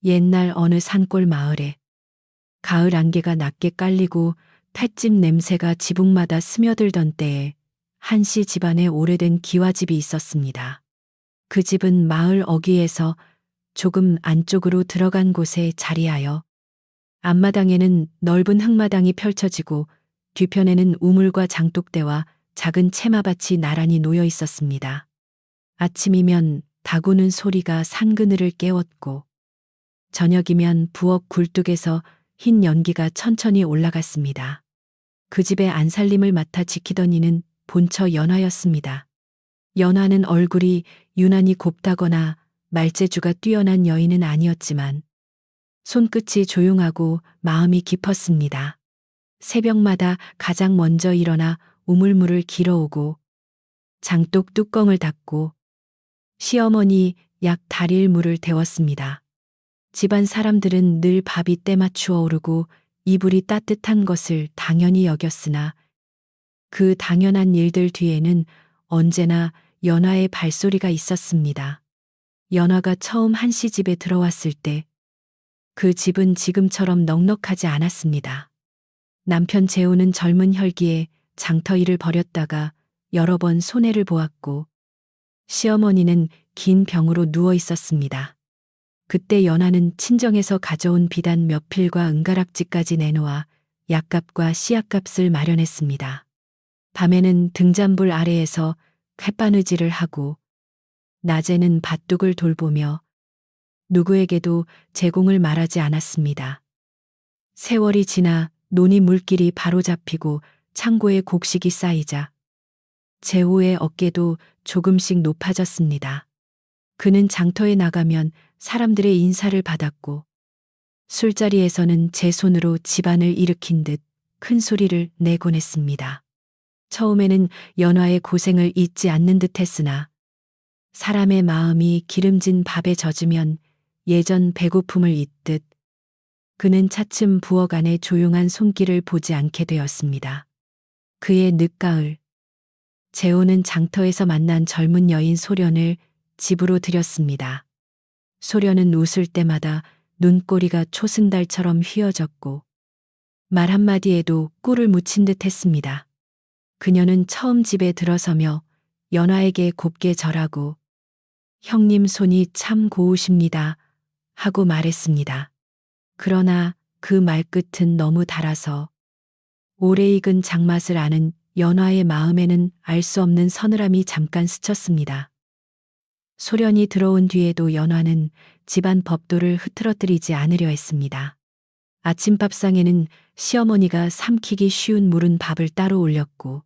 옛날 어느 산골 마을에 가을 안개가 낮게 깔리고 팥집 냄새가 지붕마다 스며들던 때에 한씨 집안에 오래된 기와집이 있었습니다. 그 집은 마을 어귀에서 조금 안쪽으로 들어간 곳에 자리하여 앞마당에는 넓은 흙마당이 펼쳐지고 뒤편에는 우물과 장독대와 작은 채마밭이 나란히 놓여 있었습니다. 아침이면 닭우는 소리가 산 그늘을 깨웠고 저녁이면 부엌 굴뚝에서 흰 연기가 천천히 올라갔습니다. 그 집의 안살림을 맡아 지키던 이는 본처 연화였습니다. 연화는 얼굴이 유난히 곱다거나 말재주가 뛰어난 여인은 아니었지만 손끝이 조용하고 마음이 깊었습니다. 새벽마다 가장 먼저 일어나 우물물을 길어오고 장독 뚜껑을 닫고 시어머니 약 달일 물을 데웠습니다. 집안 사람들은 늘 밥이 때맞추어 오르고 이불이 따뜻한 것을 당연히 여겼으나 그 당연한 일들 뒤에는 언제나 연화의 발소리가 있었습니다. 연화가 처음 한씨 집에 들어왔을 때 그 집은 지금처럼 넉넉하지 않았습니다. 남편 재호는 젊은 혈기에 장터 일을 벌였다가 여러 번 손해를 보았고 시어머니는 긴 병으로 누워 있었습니다. 그때 연화는 친정에서 가져온 비단 몇 필과 은가락지까지 내놓아 약값과 씨앗값을 마련했습니다. 밤에는 등잔불 아래에서 햇바느질을 하고 낮에는 밭둑을 돌보며 누구에게도 제공을 말하지 않았습니다. 세월이 지나 논이 물길이 바로잡히고 창고에 곡식이 쌓이자 재호의 어깨도 조금씩 높아졌습니다. 그는 장터에 나가면 사람들의 인사를 받았고 술자리에서는 제 손으로 집안을 일으킨 듯 큰 소리를 내곤 했습니다. 처음에는 연화의 고생을 잊지 않는 듯 했으나 사람의 마음이 기름진 밥에 젖으면 예전 배고픔을 잊듯 그는 차츰 부엌 안의 조용한 손길을 보지 않게 되었습니다. 그의 늦가을 재호는 장터에서 만난 젊은 여인 소련을 집으로 들였습니다. 소련은 웃을 때마다 눈꼬리가 초승달처럼 휘어졌고 말 한마디에도 꿀을 묻힌 듯 했습니다. 그녀는 처음 집에 들어서며 연화에게 곱게 절하고 형님 손이 참 고우십니다 하고 말했습니다. 그러나 그 말끝은 너무 달아서 오래 익은 장맛을 아는 연화의 마음에는 알 수 없는 서늘함이 잠깐 스쳤습니다. 소련이 들어온 뒤에도 연화는 집안 법도를 흐트러뜨리지 않으려 했습니다. 아침밥상에는 시어머니가 삼키기 쉬운 물은 밥을 따로 올렸고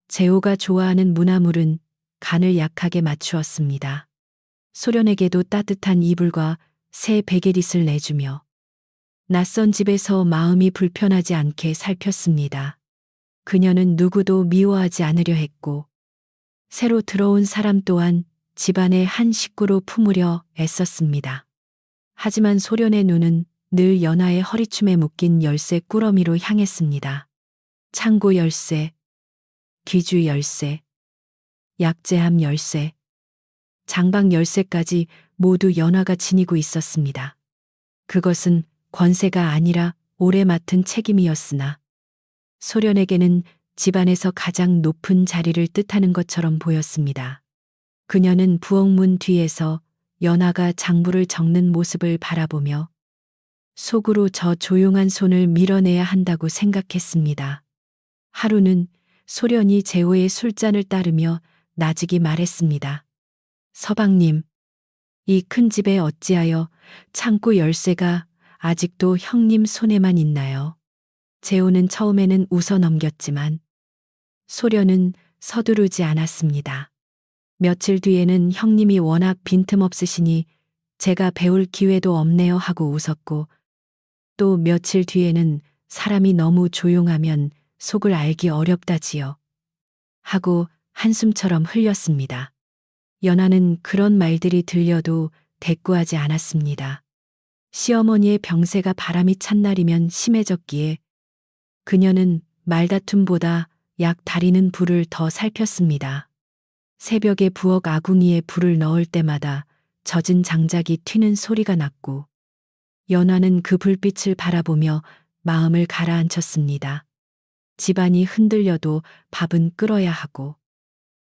재호가 좋아하는 무나물은 간을 약하게 맞추었습니다. 소련에게도 따뜻한 이불과 새 베개릿을 내주며 낯선 집에서 마음이 불편하지 않게 살폈습니다. 그녀는 누구도 미워하지 않으려 했고 새로 들어온 사람 또한 집안의 한 식구로 품으려 애썼습니다. 하지만 소련의 눈은 늘 연화의 허리춤에 묶인 열쇠 꾸러미로 향했습니다. 창고 열쇠, 귀주 열쇠, 약재함 열쇠, 장방 열쇠까지 모두 연화가 지니고 있었습니다. 그것은 권세가 아니라 오래 맡은 책임이었으나 소련에게는 집안에서 가장 높은 자리를 뜻하는 것처럼 보였습니다. 그녀는 부엌문 뒤에서 연화가 장부를 적는 모습을 바라보며 속으로 저 조용한 손을 밀어내야 한다고 생각했습니다. 하루는 소련이 재호의 술잔을 따르며 나직이 말했습니다. 서방님, 이 큰 집에 어찌하여 창고 열쇠가 아직도 형님 손에만 있나요? 재호는 처음에는 웃어 넘겼지만 소련은 서두르지 않았습니다. 며칠 뒤에는 형님이 워낙 빈틈없으시니 제가 배울 기회도 없네요 하고 웃었고 또 며칠 뒤에는 사람이 너무 조용하면 속을 알기 어렵다지요 하고 한숨처럼 흘렸습니다. 연화는 그런 말들이 들려도 대꾸하지 않았습니다. 시어머니의 병세가 바람이 찬 날이면 심해졌기에 그녀는 말다툼보다 약 다리는 불을 더 살폈습니다. 새벽에 부엌 아궁이에 불을 넣을 때마다 젖은 장작이 튀는 소리가 났고 연화는 그 불빛을 바라보며 마음을 가라앉혔습니다. 집안이 흔들려도 밥은 끓어야 하고,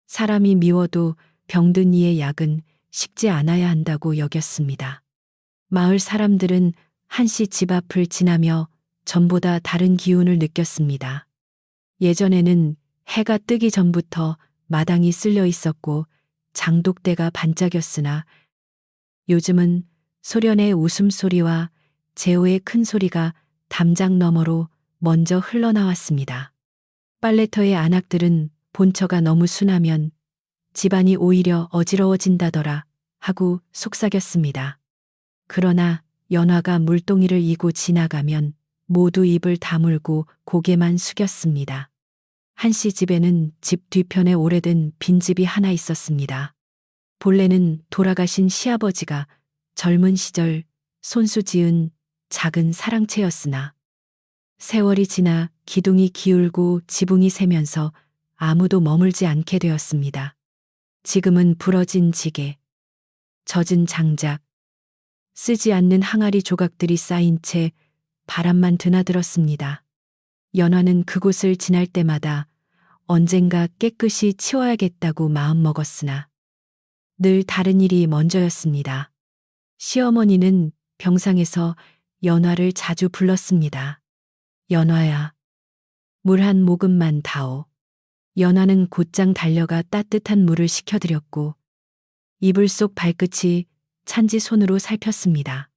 사람이 미워도 병든 이의 약은 식지 않아야 한다고 여겼습니다. 마을 사람들은 한씨 집 앞을 지나며 전보다 다른 기운을 느꼈습니다. 예전에는 해가 뜨기 전부터 마당이 쓸려 있었고 장독대가 반짝였으나 요즘은 소련의 웃음소리와 재호의 큰 소리가 담장 너머로 먼저 흘러나왔습니다. 빨래터의 안악들은 본처가 너무 순하면 집안이 오히려 어지러워진다더라 하고 속삭였습니다. 그러나 연화가 물동이를 이고 지나가면 모두 입을 다물고 고개만 숙였습니다. 한씨 집에는 집 뒤편에 오래된 빈집이 하나 있었습니다. 본래는 돌아가신 시아버지가 젊은 시절 손수 지은 작은 사랑채였으나 세월이 지나 기둥이 기울고 지붕이 새면서 아무도 머물지 않게 되었습니다. 지금은 부러진 지게, 젖은 장작, 쓰지 않는 항아리 조각들이 쌓인 채 바람만 드나들었습니다. 연화는 그곳을 지날 때마다 언젠가 깨끗이 치워야겠다고 마음먹었으나 늘 다른 일이 먼저였습니다. 시어머니는 병상에서 연화를 자주 불렀습니다. 연화야, 물 한 모금만 다오. 연화는 곧장 달려가 따뜻한 물을 식혀드렸고 이불 속 발끝이 찬지 손으로 살폈습니다.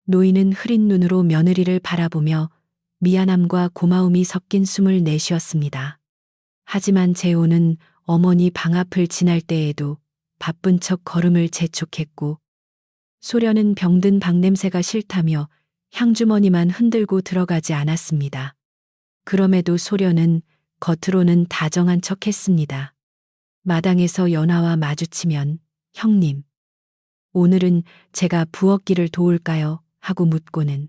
노인은 흐린 눈으로 며느리를 바라보며 미안함과 고마움이 섞인 숨을 내쉬었습니다. 하지만 재호는 어머니 방 앞을 지날 때에도 바쁜 척 걸음을 재촉했고 소련은 병든 방 냄새가 싫다며 향주머니만 흔들고 들어가지 않았습니다. 그럼에도 소련은 겉으로는 다정한 척했습니다. 마당에서 연화와 마주치면 형님, 오늘은 제가 부엌일을 도울까요? 하고 묻고는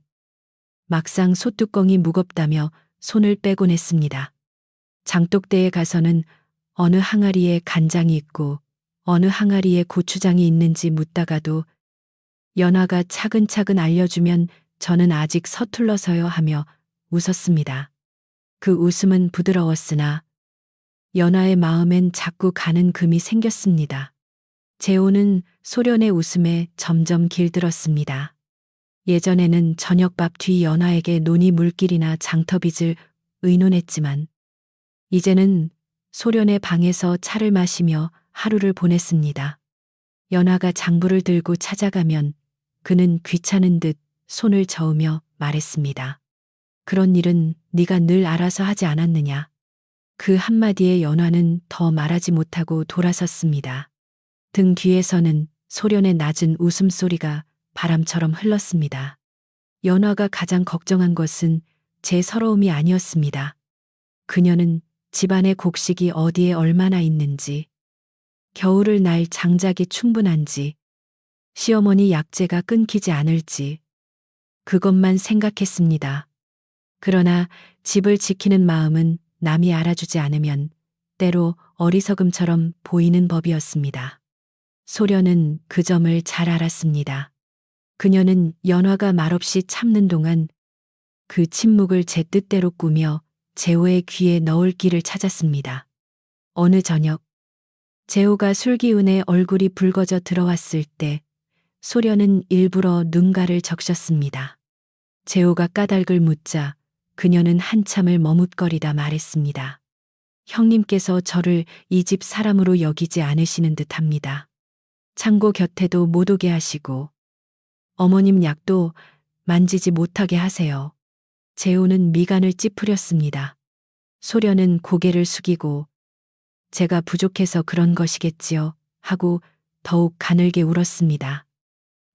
막상 솥뚜껑이 무겁다며 손을 빼곤 했습니다. 장독대에 가서는 어느 항아리에 간장이 있고 어느 항아리에 고추장이 있는지 묻다가도 연화가 차근차근 알려주면 저는 아직 서툴러서요 하며 웃었습니다. 그 웃음은 부드러웠으나 연화의 마음엔 자꾸 가는 금이 생겼습니다. 재호는 소련의 웃음에 점점 길들었습니다. 예전에는 저녁밥 뒤 연화에게 논이 물길이나 장터빚을 의논했지만 이제는 소련의 방에서 차를 마시며 하루를 보냈습니다. 연화가 장부를 들고 찾아가면 그는 귀찮은 듯 손을 저으며 말했습니다. 그런 일은 네가 늘 알아서 하지 않았느냐. 그 한마디에 연화는 더 말하지 못하고 돌아섰습니다. 등 뒤에서는 소련의 낮은 웃음소리가 바람처럼 흘렀습니다. 연화가 가장 걱정한 것은 제 서러움이 아니었습니다. 그녀는 집안의 곡식이 어디에 얼마나 있는지, 겨울을 날 장작이 충분한지, 시어머니 약재가 끊기지 않을지, 그것만 생각했습니다. 그러나 집을 지키는 마음은 남이 알아주지 않으면 때로 어리석음처럼 보이는 법이었습니다. 소련은 그 점을 잘 알았습니다. 그녀는 연화가 말없이 참는 동안 그 침묵을 제 뜻대로 꾸며 재호의 귀에 넣을 길을 찾았습니다. 어느 저녁, 재호가 술기운에 얼굴이 붉어져 들어왔을 때 소련은 일부러 눈가를 적셨습니다. 재호가 까닭을 묻자 그녀는 한참을 머뭇거리다 말했습니다. 형님께서 저를 이 집 사람으로 여기지 않으시는 듯합니다. 창고 곁에도 못 오게 하시고 어머님 약도 만지지 못하게 하세요. 재호는 미간을 찌푸렸습니다. 소련은 고개를 숙이고 제가 부족해서 그런 것이겠지요 하고 더욱 가늘게 울었습니다.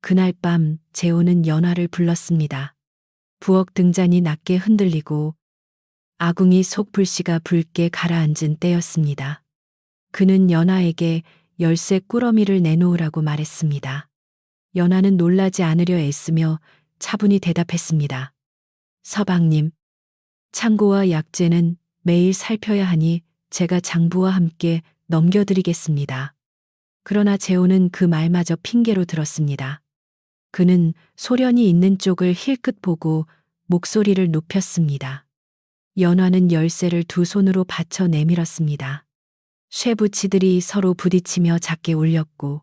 그날 밤 재호는 연화를 불렀습니다. 부엌 등잔이 낮게 흔들리고 아궁이 속 불씨가 붉게 가라앉은 때였습니다. 그는 연화에게 열쇠 꾸러미를 내놓으라고 말했습니다. 연화는 놀라지 않으려 애쓰며 차분히 대답했습니다. 서방님, 창고와 약재는 매일 살펴야 하니 제가 장부와 함께 넘겨드리겠습니다. 그러나 재호는 그 말마저 핑계로 들었습니다. 그는 소련이 있는 쪽을 힐끗 보고 목소리를 높였습니다. 연화는 열쇠를 두 손으로 받쳐 내밀었습니다. 쇠붙이들이 서로 부딪히며 작게 울렸고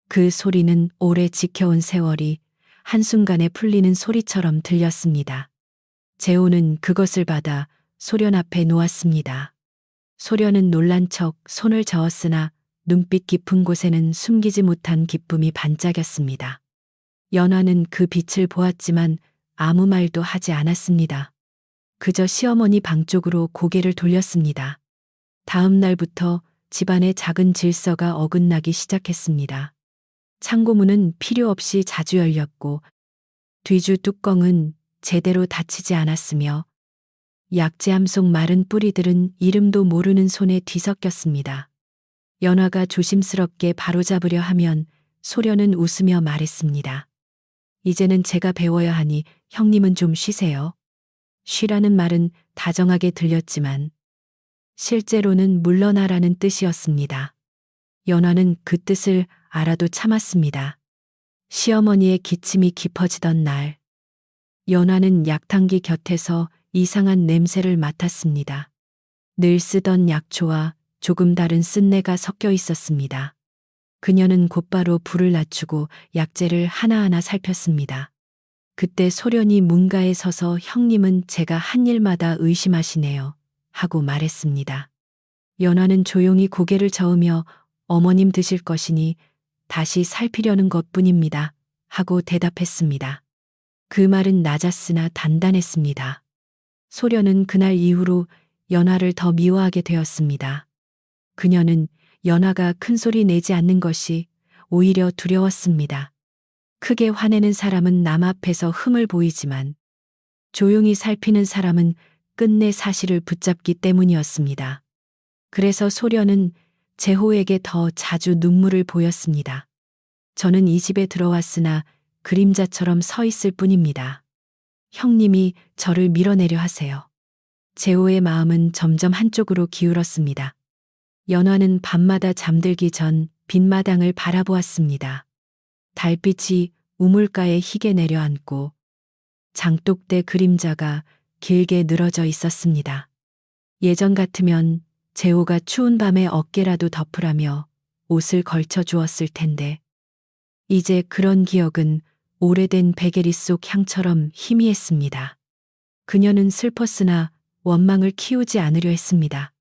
그 소리는 오래 지켜온 세월이 한순간에 풀리는 소리처럼 들렸습니다. 재호는 그것을 받아 소련 앞에 놓았습니다. 소련은 놀란 척 손을 저었으나 눈빛 깊은 곳에는 숨기지 못한 기쁨이 반짝였습니다. 연화는 그 빛을 보았지만 아무 말도 하지 않았습니다. 그저 시어머니 방 쪽으로 고개를 돌렸습니다. 다음 날부터 집안의 작은 질서가 어긋나기 시작했습니다. 창고문은 필요 없이 자주 열렸고 뒤주 뚜껑은 제대로 닫히지 않았으며 약재암 속 마른 뿌리들은 이름도 모르는 손에 뒤섞였습니다. 연화가 조심스럽게 바로잡으려 하면 소련은 웃으며 말했습니다. 이제는 제가 배워야 하니 형님은 좀 쉬세요. 쉬라는 말은 다정하게 들렸지만 실제로는 물러나라는 뜻이었습니다. 연화는 그 뜻을 알아도 참았습니다. 시어머니의 기침이 깊어지던 날, 연화는 약탕기 곁에서 이상한 냄새를 맡았습니다. 늘 쓰던 약초와 조금 다른 쓴내가 섞여 있었습니다. 그녀는 곧바로 불을 낮추고 약재를 하나하나 살폈습니다. 그때 소련이 문가에 서서 형님은 제가 한 일마다 의심하시네요. 하고 말했습니다. 연화는 조용히 고개를 저으며 어머님 드실 것이니 다시 살피려는 것뿐입니다. 하고 대답했습니다. 그 말은 낮았으나 단단했습니다. 소련은 그날 이후로 연화를 더 미워하게 되었습니다. 그녀는 연화가 큰 소리 내지 않는 것이 오히려 두려웠습니다. 크게 화내는 사람은 남 앞에서 흠을 보이지만 조용히 살피는 사람은 끝내 사실을 붙잡기 때문이었습니다. 그래서 소련은 재호에게 더 자주 눈물을 보였습니다. 저는 이 집에 들어왔으나 그림자처럼 서 있을 뿐입니다. 형님이 저를 밀어내려 하세요. 재호의 마음은 점점 한쪽으로 기울었습니다. 연화는 밤마다 잠들기 전 빈마당을 바라보았습니다. 달빛이 우물가에 희게 내려앉고 장독대 그림자가 길게 늘어져 있었습니다. 예전 같으면 재호가 추운 밤에 어깨라도 덮으라며 옷을 걸쳐 주었을 텐데 이제 그런 기억은 오래된 베개리 속 향처럼 희미했습니다. 그녀는 슬펐으나 원망을 키우지 않으려 했습니다.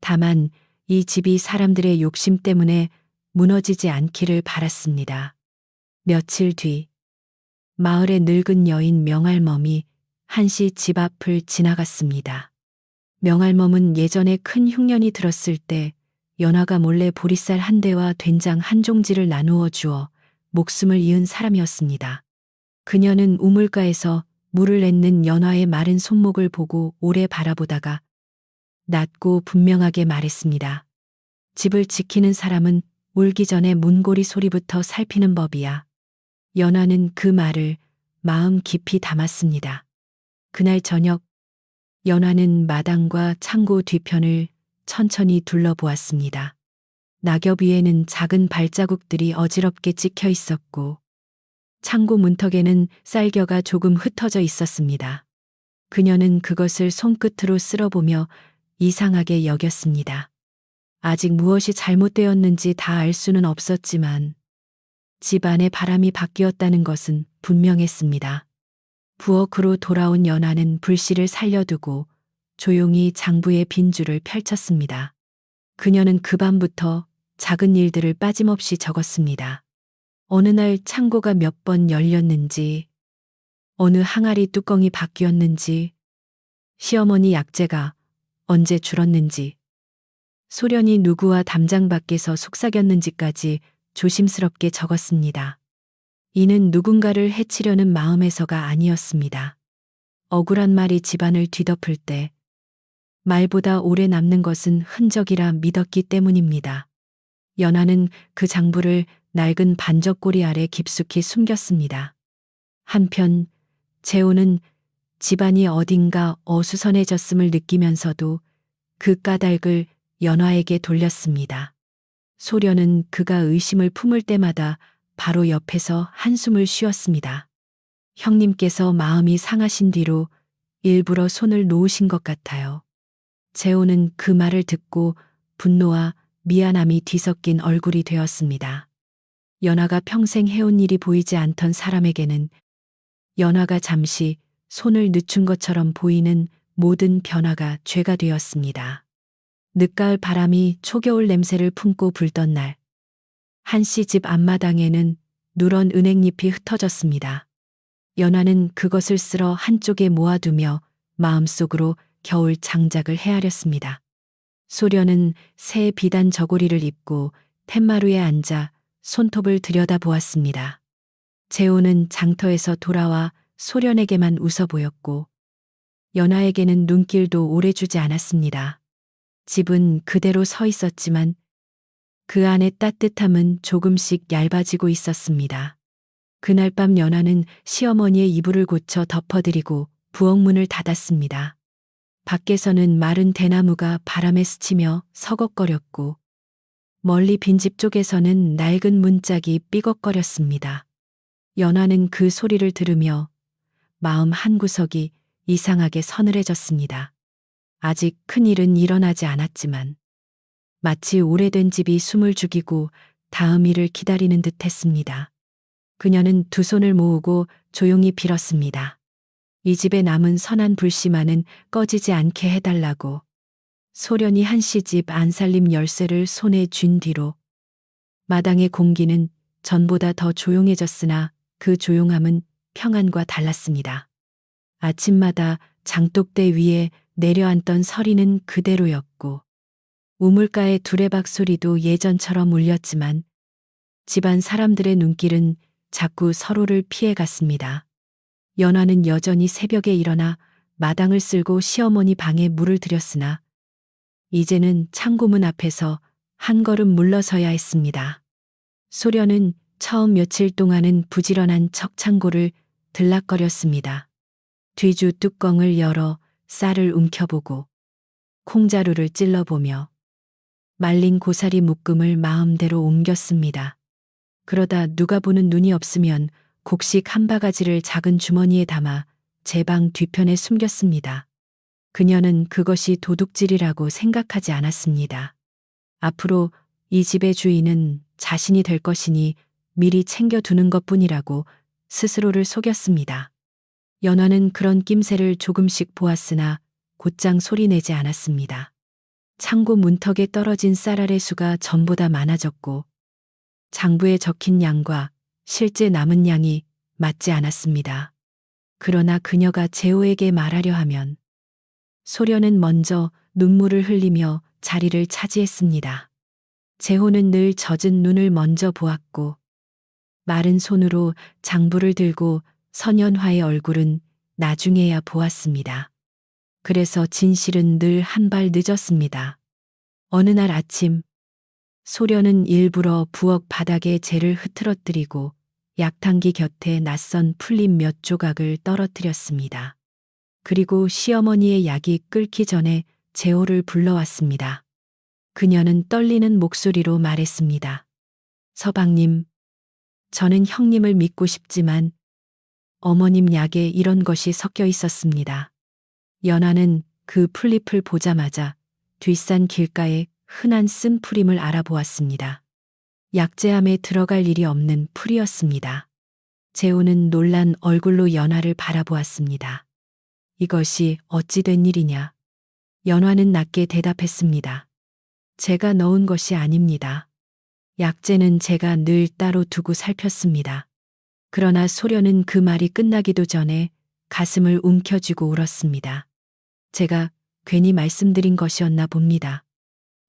다만 이 집이 사람들의 욕심 때문에 무너지지 않기를 바랐습니다. 며칠 뒤 마을의 늙은 여인 명할멈이 한시 집 앞을 지나갔습니다. 명할멈은 예전에 큰 흉년이 들었을 때 연화가 몰래 보리쌀 한 대와 된장 한 종지를 나누어 주어 목숨을 이은 사람이었습니다. 그녀는 우물가에서 물을 뱉는 연화의 마른 손목을 보고 오래 바라보다가 낮고 분명하게 말했습니다. 집을 지키는 사람은 울기 전에 문고리 소리부터 살피는 법이야. 연화는 그 말을 마음 깊이 담았습니다. 그날 저녁 연화는 마당과 창고 뒤편을 천천히 둘러보았습니다. 낙엽 위에는 작은 발자국들이 어지럽게 찍혀 있었고 창고 문턱에는 쌀겨가 조금 흩어져 있었습니다. 그녀는 그것을 손끝으로 쓸어보며 이상하게 여겼습니다. 아직 무엇이 잘못되었는지 다 알 수는 없었지만 집 안에 바람이 바뀌었다는 것은 분명했습니다. 부엌으로 돌아온 연화는 불씨를 살려두고 조용히 장부의 빈줄을 펼쳤습니다. 그녀는 그 밤부터 작은 일들을 빠짐없이 적었습니다. 어느 날 창고가 몇 번 열렸는지, 어느 항아리 뚜껑이 바뀌었는지, 시어머니 약재가 언제 줄었는지, 소련이 누구와 담장 밖에서 속삭였는지까지 조심스럽게 적었습니다. 이는 누군가를 해치려는 마음에서가 아니었습니다. 억울한 말이 집안을 뒤덮을 때 말보다 오래 남는 것은 흔적이라 믿었기 때문입니다. 연화는 그 장부를 낡은 반적고리 아래 깊숙이 숨겼습니다. 한편 재호는 집안이 어딘가 어수선해졌음을 느끼면서도 그 까닭을 연화에게 돌렸습니다. 소련은 그가 의심을 품을 때마다 바로 옆에서 한숨을 쉬었습니다. 형님께서 마음이 상하신 뒤로 일부러 손을 놓으신 것 같아요. 재호는 그 말을 듣고 분노와 미안함이 뒤섞인 얼굴이 되었습니다. 연화가 평생 해온 일이 보이지 않던 사람에게는 연화가 잠시 손을 늦춘 것처럼 보이는 모든 변화가 죄가 되었습니다. 늦가을 바람이 초겨울 냄새를 품고 불던 날, 한씨 집 앞마당에는 누런 은행잎이 흩어졌습니다. 연화는 그것을 쓸어 한쪽에 모아두며 마음속으로 겨울 장작을 헤아렸습니다. 소련은 새 비단 저고리를 입고 툇마루에 앉아 손톱을 들여다보았습니다. 재호는 장터에서 돌아와 소련에게만 웃어 보였고 연화에게는 눈길도 오래 주지 않았습니다. 집은 그대로 서 있었지만 그 안의 따뜻함은 조금씩 얇아지고 있었습니다. 그날 밤 연화는 시어머니의 이불을 고쳐 덮어드리고 부엌문을 닫았습니다. 밖에서는 마른 대나무가 바람에 스치며 서걱거렸고 멀리 빈집 쪽에서는 낡은 문짝이 삐걱거렸습니다. 연화는 그 소리를 들으며 마음 한구석이 이상하게 서늘해졌습니다. 아직 큰일은 일어나지 않았지만 마치 오래된 집이 숨을 죽이고 다음 일을 기다리는 듯 했습니다. 그녀는 두 손을 모으고 조용히 빌었습니다. 이 집에 남은 선한 불씨만은 꺼지지 않게 해달라고. 소련이 한씨 집 안살림 열쇠를 손에 쥔 뒤로 마당의 공기는 전보다 더 조용해졌으나 그 조용함은 평안과 달랐습니다. 아침마다 장독대 위에 내려앉던 서리는 그대로였고 우물가의 두레박 소리도 예전처럼 울렸지만 집안 사람들의 눈길은 자꾸 서로를 피해갔습니다. 연화는 여전히 새벽에 일어나 마당을 쓸고 시어머니 방에 물을 들였으나 이제는 창고문 앞에서 한 걸음 물러서야 했습니다. 소련은 처음 며칠 동안은 부지런한 척 창고를 들락거렸습니다. 뒤주 뚜껑을 열어 쌀을 움켜보고 콩자루를 찔러보며 말린 고사리 묶음을 마음대로 옮겼습니다. 그러다 누가 보는 눈이 없으면 곡식 한 바가지를 작은 주머니에 담아 제 방 뒤편에 숨겼습니다. 그녀는 그것이 도둑질이라고 생각하지 않았습니다. 앞으로 이 집의 주인은 자신이 될 것이니 미리 챙겨두는 것뿐이라고 스스로를 속였습니다. 연화는 그런 낌새를 조금씩 보았으나 곧장 소리내지 않았습니다. 창고 문턱에 떨어진 쌀알의 수가 전보다 많아졌고 장부에 적힌 양과 실제 남은 양이 맞지 않았습니다. 그러나 그녀가 재호에게 말하려 하면 소련은 먼저 눈물을 흘리며 자리를 차지했습니다. 재호는 늘 젖은 눈을 먼저 보았고 마른 손으로 장부를 들고 선연화의 얼굴은 나중에야 보았습니다. 그래서 진실은 늘 한 발 늦었습니다. 어느 날 아침 소련은 일부러 부엌 바닥에 재를 흐트러뜨리고 약탕기 곁에 낯선 풀잎 몇 조각을 떨어뜨렸습니다. 그리고 시어머니의 약이 끓기 전에 재호를 불러왔습니다. 그녀는 떨리는 목소리로 말했습니다. 서방님, 저는 형님을 믿고 싶지만 어머님 약에 이런 것이 섞여 있었습니다. 연화는 그 풀잎을 보자마자 뒷산 길가에 흔한 쓴 풀임을 알아보았습니다. 약재함에 들어갈 일이 없는 풀이었습니다. 재호는 놀란 얼굴로 연화를 바라보았습니다. 이것이 어찌 된 일이냐? 연화는 낮게 대답했습니다. 제가 넣은 것이 아닙니다. 약재는 제가 늘 따로 두고 살폈습니다. 그러나 소련은 그 말이 끝나기도 전에 가슴을 움켜쥐고 울었습니다. 제가 괜히 말씀드린 것이었나 봅니다.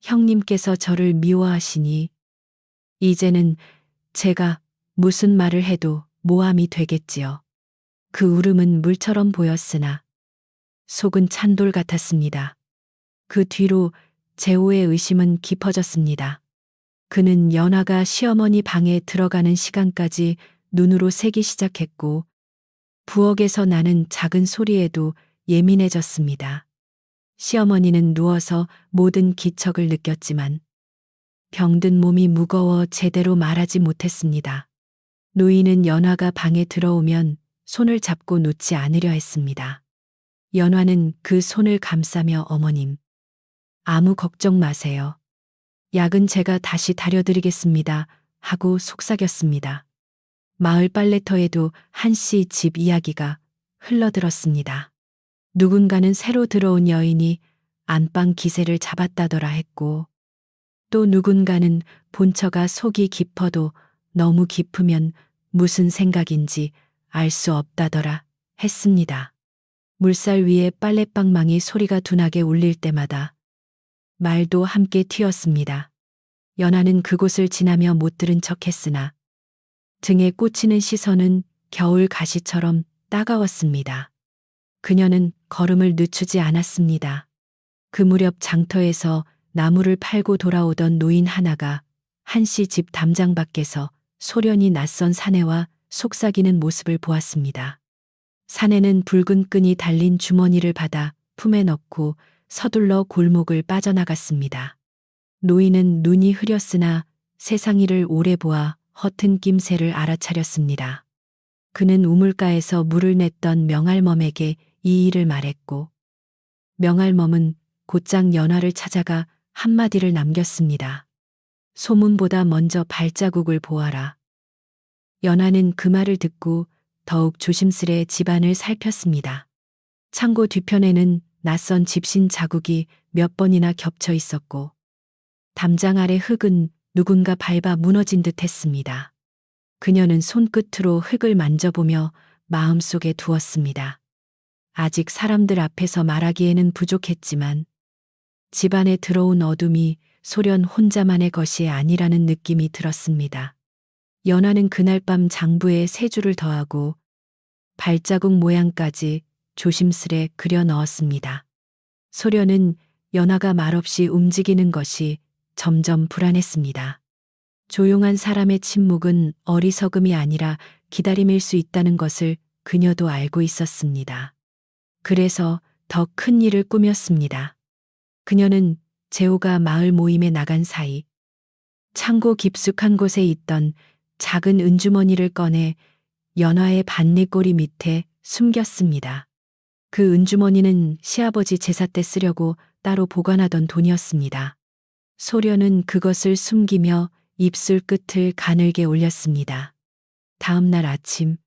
형님께서 저를 미워하시니 이제는 제가 무슨 말을 해도 모함이 되겠지요. 그 울음은 물처럼 보였으나 속은 찬돌 같았습니다. 그 뒤로 재호의 의심은 깊어졌습니다. 그는 연화가 시어머니 방에 들어가는 시간까지 눈으로 새기 시작했고 부엌에서 나는 작은 소리에도 예민해졌습니다. 시어머니는 누워서 모든 기척을 느꼈지만 병든 몸이 무거워 제대로 말하지 못했습니다. 노인은 연화가 방에 들어오면 손을 잡고 놓지 않으려 했습니다. 연화는 그 손을 감싸며 어머님, 아무 걱정 마세요. 약은 제가 다시 다려드리겠습니다. 하고 속삭였습니다. 마을 빨래터에도 한씨 집 이야기가 흘러들었습니다. 누군가는 새로 들어온 여인이 안방 기세를 잡았다더라 했고, 또 누군가는 본처가 속이 깊어도 너무 깊으면 무슨 생각인지 알 수 없다더라 했습니다. 물살 위에 빨랫방망이 소리가 둔하게 울릴 때마다 말도 함께 튀었습니다. 연하는 그곳을 지나며 못 들은 척 했으나 등에 꽂히는 시선은 겨울 가시처럼 따가웠습니다. 그녀는 걸음을 늦추지 않았습니다. 그 무렵 장터에서 나무를 팔고 돌아오던 노인 하나가 한씨 집 담장 밖에서 소련이 낯선 사내와 속삭이는 모습을 보았습니다. 사내는 붉은 끈이 달린 주머니를 받아 품에 넣고 서둘러 골목을 빠져나갔습니다. 노인은 눈이 흐렸으나 세상 일을 오래 보아 허튼 낌새를 알아차렸습니다. 그는 우물가에서 물을 냈던 명알멈에게 이 일을 말했고, 명알멈은 곧장 연화를 찾아가 한마디를 남겼습니다. 소문보다 먼저 발자국을 보아라. 연화는 그 말을 듣고 더욱 조심스레 집안을 살폈습니다. 창고 뒤편에는 낯선 집신 자국이 몇 번이나 겹쳐 있었고, 담장 아래 흙은 누군가 밟아 무너진 듯 했습니다. 그녀는 손끝으로 흙을 만져보며 마음속에 두었습니다. 아직 사람들 앞에서 말하기에는 부족했지만 집안에 들어온 어둠이 소련 혼자만의 것이 아니라는 느낌이 들었습니다. 연화는 그날 밤 장부에 세 줄을 더하고 발자국 모양까지 조심스레 그려 넣었습니다. 소련은 연화가 말없이 움직이는 것이 점점 불안했습니다. 조용한 사람의 침묵은 어리석음이 아니라 기다림일 수 있다는 것을 그녀도 알고 있었습니다. 그래서 더 큰 일을 꾸몄습니다. 그녀는 재호가 마을 모임에 나간 사이 창고 깊숙한 곳에 있던 작은 은주머니를 꺼내 연화의 반리꼬리 밑에 숨겼습니다. 그 은주머니는 시아버지 제사 때 쓰려고 따로 보관하던 돈이었습니다. 소련은 그것을 숨기며 입술 끝을 가늘게 올렸습니다. 다음 날 아침,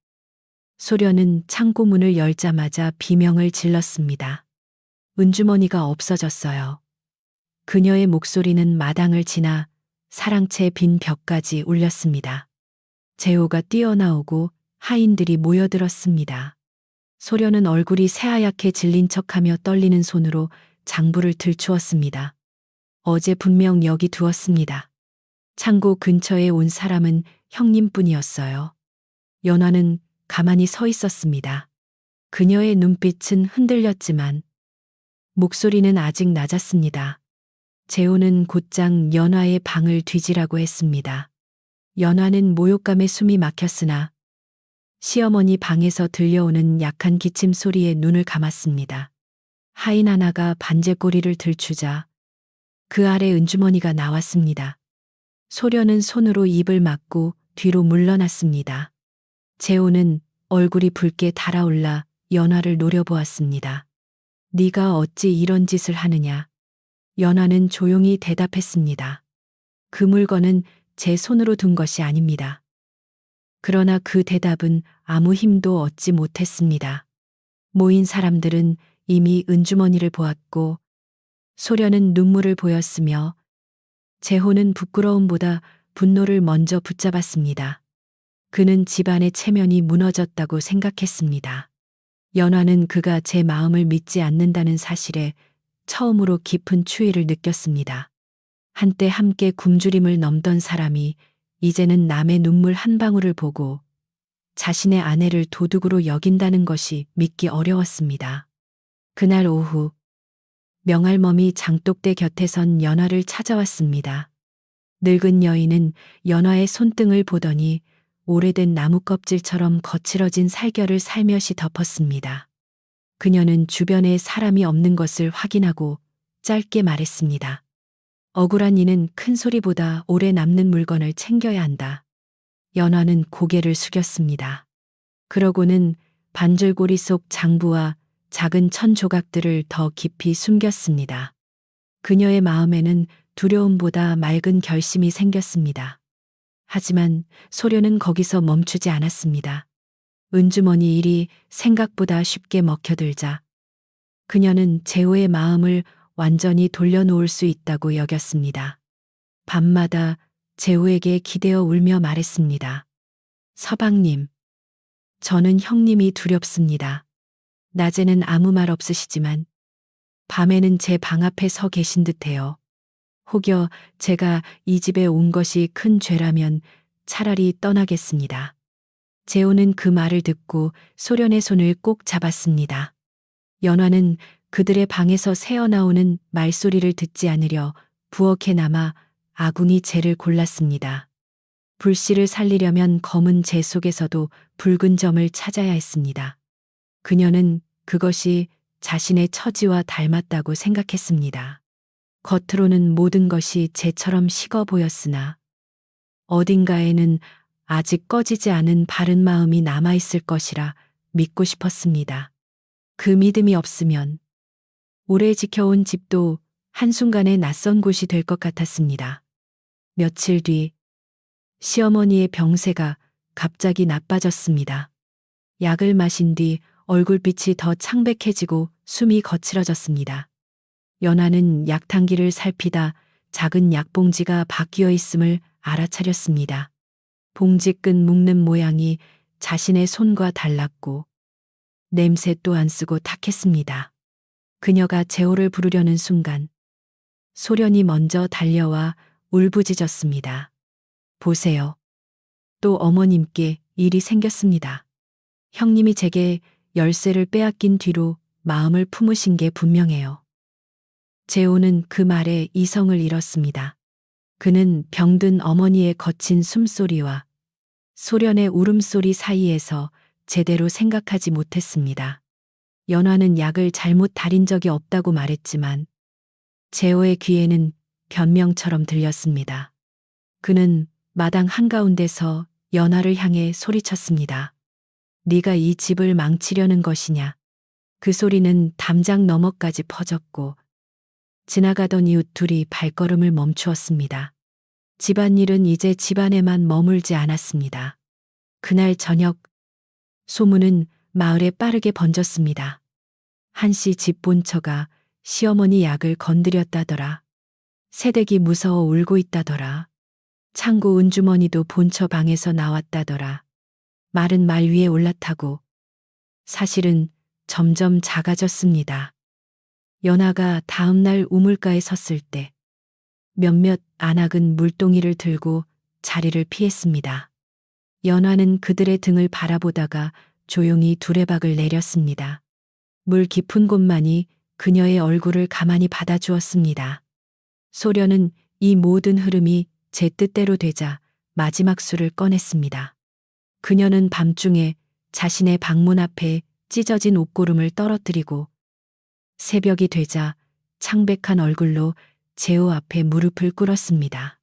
소련은 창고 문을 열자마자 비명을 질렀습니다. 은주머니가 없어졌어요. 그녀의 목소리는 마당을 지나 사랑채 빈 벽까지 울렸습니다. 재호가 뛰어나오고 하인들이 모여들었습니다. 소련은 얼굴이 새하얗게 질린 척하며 떨리는 손으로 장부를 들추었습니다. 어제 분명 여기 두었습니다. 창고 근처에 온 사람은 형님뿐이었어요. 연화는 가만히 서 있었습니다. 그녀의 눈빛은 흔들렸지만 목소리는 아직 낮았습니다. 재호는 곧장 연화의 방을 뒤지라고 했습니다. 연화는 모욕감에 숨이 막혔으나 시어머니 방에서 들려오는 약한 기침 소리에 눈을 감았습니다. 하인 하나가 반제꼬리를 들추자 그 아래 은주머니가 나왔습니다. 소련은 손으로 입을 막고 뒤로 물러났습니다. 재호는 얼굴이 붉게 달아올라 연화를 노려보았습니다. 네가 어찌 이런 짓을 하느냐? 연화는 조용히 대답했습니다. 그 물건은 제 손으로 둔 것이 아닙니다. 그러나 그 대답은 아무 힘도 얻지 못했습니다. 모인 사람들은 이미 은주머니를 보았고 소련은 눈물을 보였으며 재호는 부끄러움보다 분노를 먼저 붙잡았습니다. 그는 집안의 체면이 무너졌다고 생각했습니다. 연화는 그가 제 마음을 믿지 않는다는 사실에 처음으로 깊은 추위를 느꼈습니다. 한때 함께 굶주림을 넘던 사람이 이제는 남의 눈물 한 방울을 보고 자신의 아내를 도둑으로 여긴다는 것이 믿기 어려웠습니다. 그날 오후 명할멈이 장독대 곁에 선 연화를 찾아왔습니다. 늙은 여인은 연화의 손등을 보더니 오래된 나무 껍질처럼 거칠어진 살결을 살며시 덮었습니다. 그녀는 주변에 사람이 없는 것을 확인하고 짧게 말했습니다. 억울한 이는 큰 소리보다 오래 남는 물건을 챙겨야 한다. 연화는 고개를 숙였습니다. 그러고는 반절고리 속 장부와 작은 천 조각들을 더 깊이 숨겼습니다. 그녀의 마음에는 두려움보다 맑은 결심이 생겼습니다. 하지만 소련은 거기서 멈추지 않았습니다. 은주머니 일이 생각보다 쉽게 먹혀들자 그녀는 재호의 마음을 완전히 돌려놓을 수 있다고 여겼습니다. 밤마다 재호에게 기대어 울며 말했습니다. 서방님, 저는 형님이 두렵습니다. 낮에는 아무 말 없으시지만 밤에는 제 방 앞에 서 계신 듯해요. 혹여 제가 이 집에 온 것이 큰 죄라면 차라리 떠나겠습니다. 재호는 그 말을 듣고 소련의 손을 꼭 잡았습니다. 연화는 그들의 방에서 새어나오는 말소리를 듣지 않으려 부엌에 남아 아궁이 재를 골랐습니다. 불씨를 살리려면 검은 재 속에서도 붉은 점을 찾아야 했습니다. 그녀는 그것이 자신의 처지와 닮았다고 생각했습니다. 겉으로는 모든 것이 재처럼 식어 보였으나 어딘가에는 아직 꺼지지 않은 바른 마음이 남아있을 것이라 믿고 싶었습니다. 그 믿음이 없으면 오래 지켜온 집도 한순간에 낯선 곳이 될 것 같았습니다. 며칠 뒤 시어머니의 병세가 갑자기 나빠졌습니다. 약을 마신 뒤 얼굴빛이 더 창백해지고 숨이 거칠어졌습니다. 연화는 약탕기를 살피다 작은 약봉지가 바뀌어 있음을 알아차렸습니다. 봉지 끈 묶는 모양이 자신의 손과 달랐고 냄새 또한 쓰고 탁했습니다. 그녀가 재호를 부르려는 순간 소련이 먼저 달려와 울부짖었습니다. 보세요. 또 어머님께 일이 생겼습니다. 형님이 제게 열쇠를 빼앗긴 뒤로 마음을 품으신 게 분명해요. 재호는 그 말에 이성을 잃었습니다. 그는 병든 어머니의 거친 숨소리와 소련의 울음소리 사이에서 제대로 생각하지 못했습니다. 연화는 약을 잘못 달인 적이 없다고 말했지만 재호의 귀에는 변명처럼 들렸습니다. 그는 마당 한가운데서 연화를 향해 소리쳤습니다. 네가 이 집을 망치려는 것이냐. 그 소리는 담장 너머까지 퍼졌고 지나가던 이웃 둘이 발걸음을 멈추었습니다. 집안일은 이제 집안에만 머물지 않았습니다. 그날 저녁 소문은 마을에 빠르게 번졌습니다. 한씨 집 본처가 시어머니 약을 건드렸다더라. 새댁이 무서워 울고 있다더라. 창고 은주머니도 본처 방에서 나왔다더라. 말은 말 위에 올라타고 사실은 점점 작아졌습니다. 연화가 다음날 우물가에 섰을 때 몇몇 안악은 물동이를 들고 자리를 피했습니다. 연화는 그들의 등을 바라보다가 조용히 두레박을 내렸습니다. 물 깊은 곳만이 그녀의 얼굴을 가만히 받아주었습니다. 소련은 이 모든 흐름이 제 뜻대로 되자 마지막 수를 꺼냈습니다. 그녀는 밤중에 자신의 방문 앞에 찢어진 옷고름을 떨어뜨리고 새벽이 되자 창백한 얼굴로 재호 앞에 무릎을 꿇었습니다.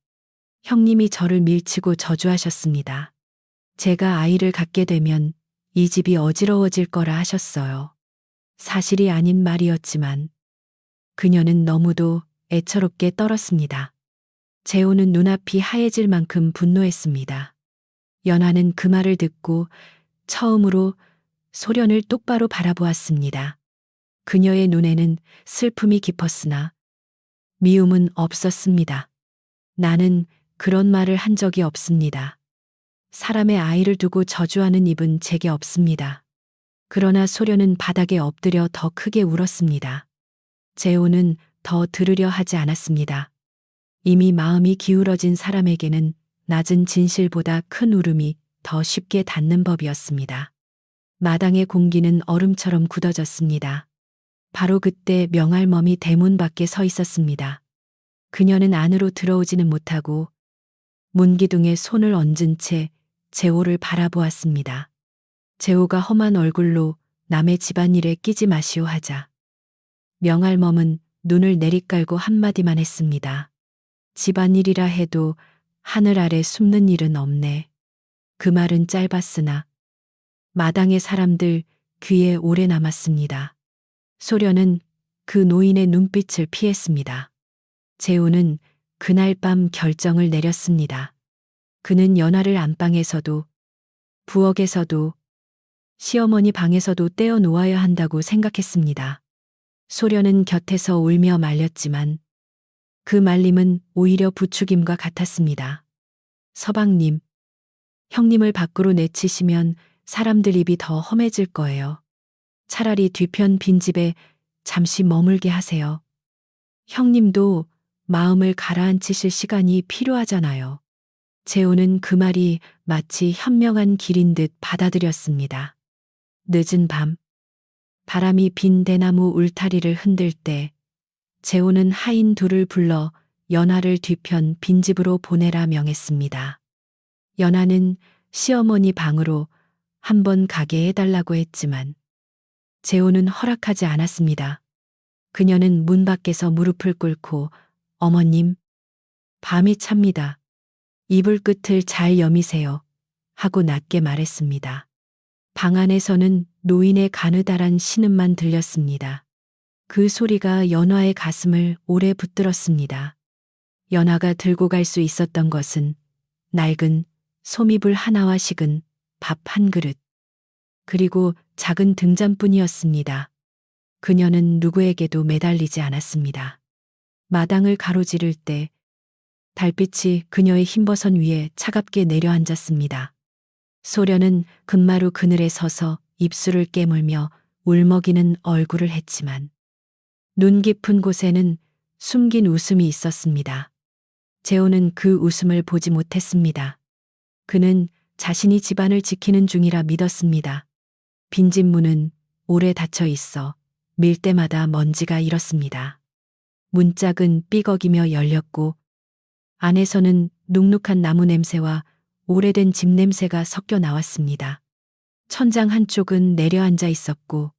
형님이 저를 밀치고 저주하셨습니다. 제가 아이를 갖게 되면 이 집이 어지러워질 거라 하셨어요. 사실이 아닌 말이었지만 그녀는 너무도 애처롭게 떨었습니다. 재호는 눈앞이 하얘질 만큼 분노했습니다. 연화는 그 말을 듣고 처음으로 소련을 똑바로 바라보았습니다. 그녀의 눈에는 슬픔이 깊었으나 미움은 없었습니다. 나는 그런 말을 한 적이 없습니다. 사람의 아이를 두고 저주하는 입은 제게 없습니다. 그러나 소련은 바닥에 엎드려 더 크게 울었습니다. 재호는 더 들으려 하지 않았습니다. 이미 마음이 기울어진 사람에게는 낮은 진실보다 큰 울음이 더 쉽게 닿는 법이었습니다. 마당의 공기는 얼음처럼 굳어졌습니다. 바로 그때 명할멈이 대문 밖에 서 있었습니다. 그녀는 안으로 들어오지는 못하고 문기둥에 손을 얹은 채 재호를 바라보았습니다. 재호가 험한 얼굴로 남의 집안일에 끼지 마시오 하자 명할멈은 눈을 내리깔고 한마디만 했습니다. 집안일이라 해도 하늘 아래 숨는 일은 없네. 그 말은 짧았으나 마당의 사람들 귀에 오래 남았습니다. 소련은 그 노인의 눈빛을 피했습니다. 재우는 그날 밤 결정을 내렸습니다. 그는 연화를 안방에서도 부엌에서도 시어머니 방에서도 떼어 놓아야 한다고 생각했습니다. 소련은 곁에서 울며 말렸지만 그 말림은 오히려 부추김과 같았습니다. 서방님, 형님을 밖으로 내치시면 사람들 입이 더 험해질 거예요. 차라리 뒤편 빈집에 잠시 머물게 하세요. 형님도 마음을 가라앉히실 시간이 필요하잖아요. 재호는 그 말이 마치 현명한 길인 듯 받아들였습니다. 늦은 밤, 바람이 빈 대나무 울타리를 흔들 때 재호는 하인 둘을 불러 연화를 뒤편 빈집으로 보내라 명했습니다. 연화는 시어머니 방으로 한번 가게 해달라고 했지만 재호는 허락하지 않았습니다. 그녀는 문 밖에서 무릎을 꿇고 어머님, 밤이 찹니다. 이불 끝을 잘 여미세요. 하고 낮게 말했습니다. 방 안에서는 노인의 가느다란 신음만 들렸습니다. 그 소리가 연화의 가슴을 오래 붙들었습니다. 연화가 들고 갈 수 있었던 것은 낡은 솜이불 하나와 식은 밥 한 그릇, 그리고 작은 등잔뿐이었습니다. 그녀는 누구에게도 매달리지 않았습니다. 마당을 가로지를 때 달빛이 그녀의 흰버선 위에 차갑게 내려앉았습니다. 소련은 금마루 그늘에 서서 입술을 깨물며 울먹이는 얼굴을 했지만 눈 깊은 곳에는 숨긴 웃음이 있었습니다. 재호는 그 웃음을 보지 못했습니다. 그는 자신이 집안을 지키는 중이라 믿었습니다. 빈집 문은 오래 닫혀 있어 밀 때마다 먼지가 일었습니다. 문짝은 삐걱이며 열렸고 안에서는 눅눅한 나무 냄새와 오래된 집 냄새가 섞여 나왔습니다. 천장 한쪽은 내려앉아 있었고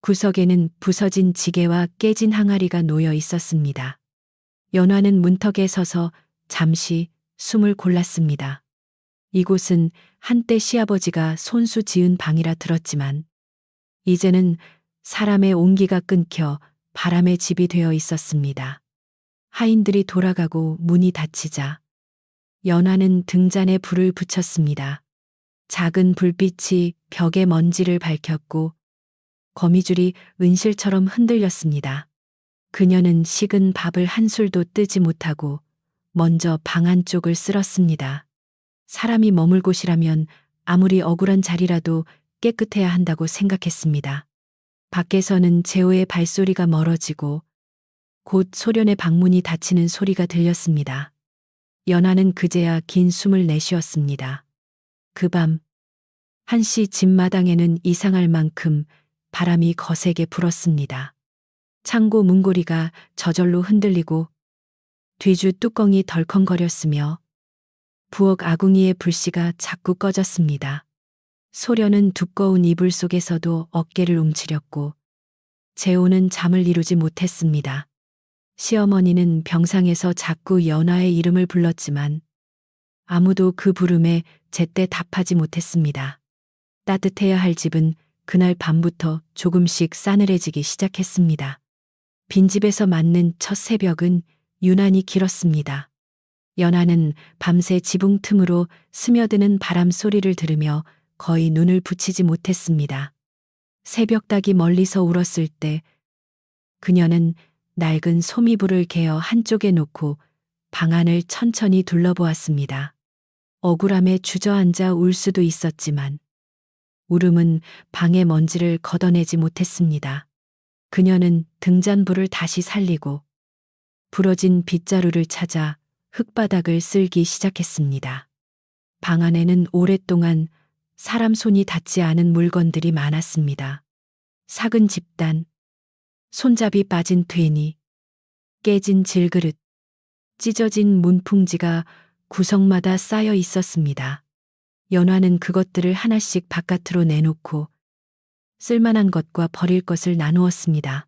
구석에는 부서진 지게와 깨진 항아리가 놓여 있었습니다. 연화는 문턱에 서서 잠시 숨을 골랐습니다. 이곳은 한때 시아버지가 손수 지은 방이라 들었지만 이제는 사람의 온기가 끊겨 바람의 집이 되어 있었습니다. 하인들이 돌아가고 문이 닫히자 연화는 등잔에 불을 붙였습니다. 작은 불빛이 벽의 먼지를 밝혔고 거미줄이 은실처럼 흔들렸습니다. 그녀는 식은 밥을 한 술도 뜨지 못하고 먼저 방 안쪽을 쓸었습니다. 사람이 머물 곳이라면 아무리 억울한 자리라도 깨끗해야 한다고 생각했습니다. 밖에서는 재호의 발소리가 멀어지고 곧 소련의 방문이 닫히는 소리가 들렸습니다. 연화는 그제야 긴 숨을 내쉬었습니다. 그 밤 한시 집 마당에는 이상할 만큼 바람이 거세게 불었습니다. 창고 문고리가 저절로 흔들리고 뒤주 뚜껑이 덜컹거렸으며 부엌 아궁이의 불씨가 자꾸 꺼졌습니다. 소련은 두꺼운 이불 속에서도 어깨를 움츠렸고 재호는 잠을 이루지 못했습니다. 시어머니는 병상에서 자꾸 연화의 이름을 불렀지만 아무도 그 부름에 제때 답하지 못했습니다. 따뜻해야 할 집은 그날 밤부터 조금씩 싸늘해지기 시작했습니다. 빈집에서 맞는 첫 새벽은 유난히 길었습니다. 연화는 밤새 지붕 틈으로 스며드는 바람 소리를 들으며 거의 눈을 붙이지 못했습니다. 새벽닭이 멀리서 울었을 때 그녀는 낡은 소미불을 개어 한쪽에 놓고 방 안을 천천히 둘러보았습니다. 억울함에 주저앉아 울 수도 있었지만 울음은 방의 먼지를 걷어내지 못했습니다. 그녀는 등잔불을 다시 살리고 부러진 빗자루를 찾아 흙바닥을 쓸기 시작했습니다. 방 안에는 오랫동안 사람 손이 닿지 않은 물건들이 많았습니다. 삭은 집단, 손잡이 빠진 되니, 깨진 질그릇, 찢어진 문풍지가 구석마다 쌓여 있었습니다. 연화는 그것들을 하나씩 바깥으로 내놓고 쓸만한 것과 버릴 것을 나누었습니다.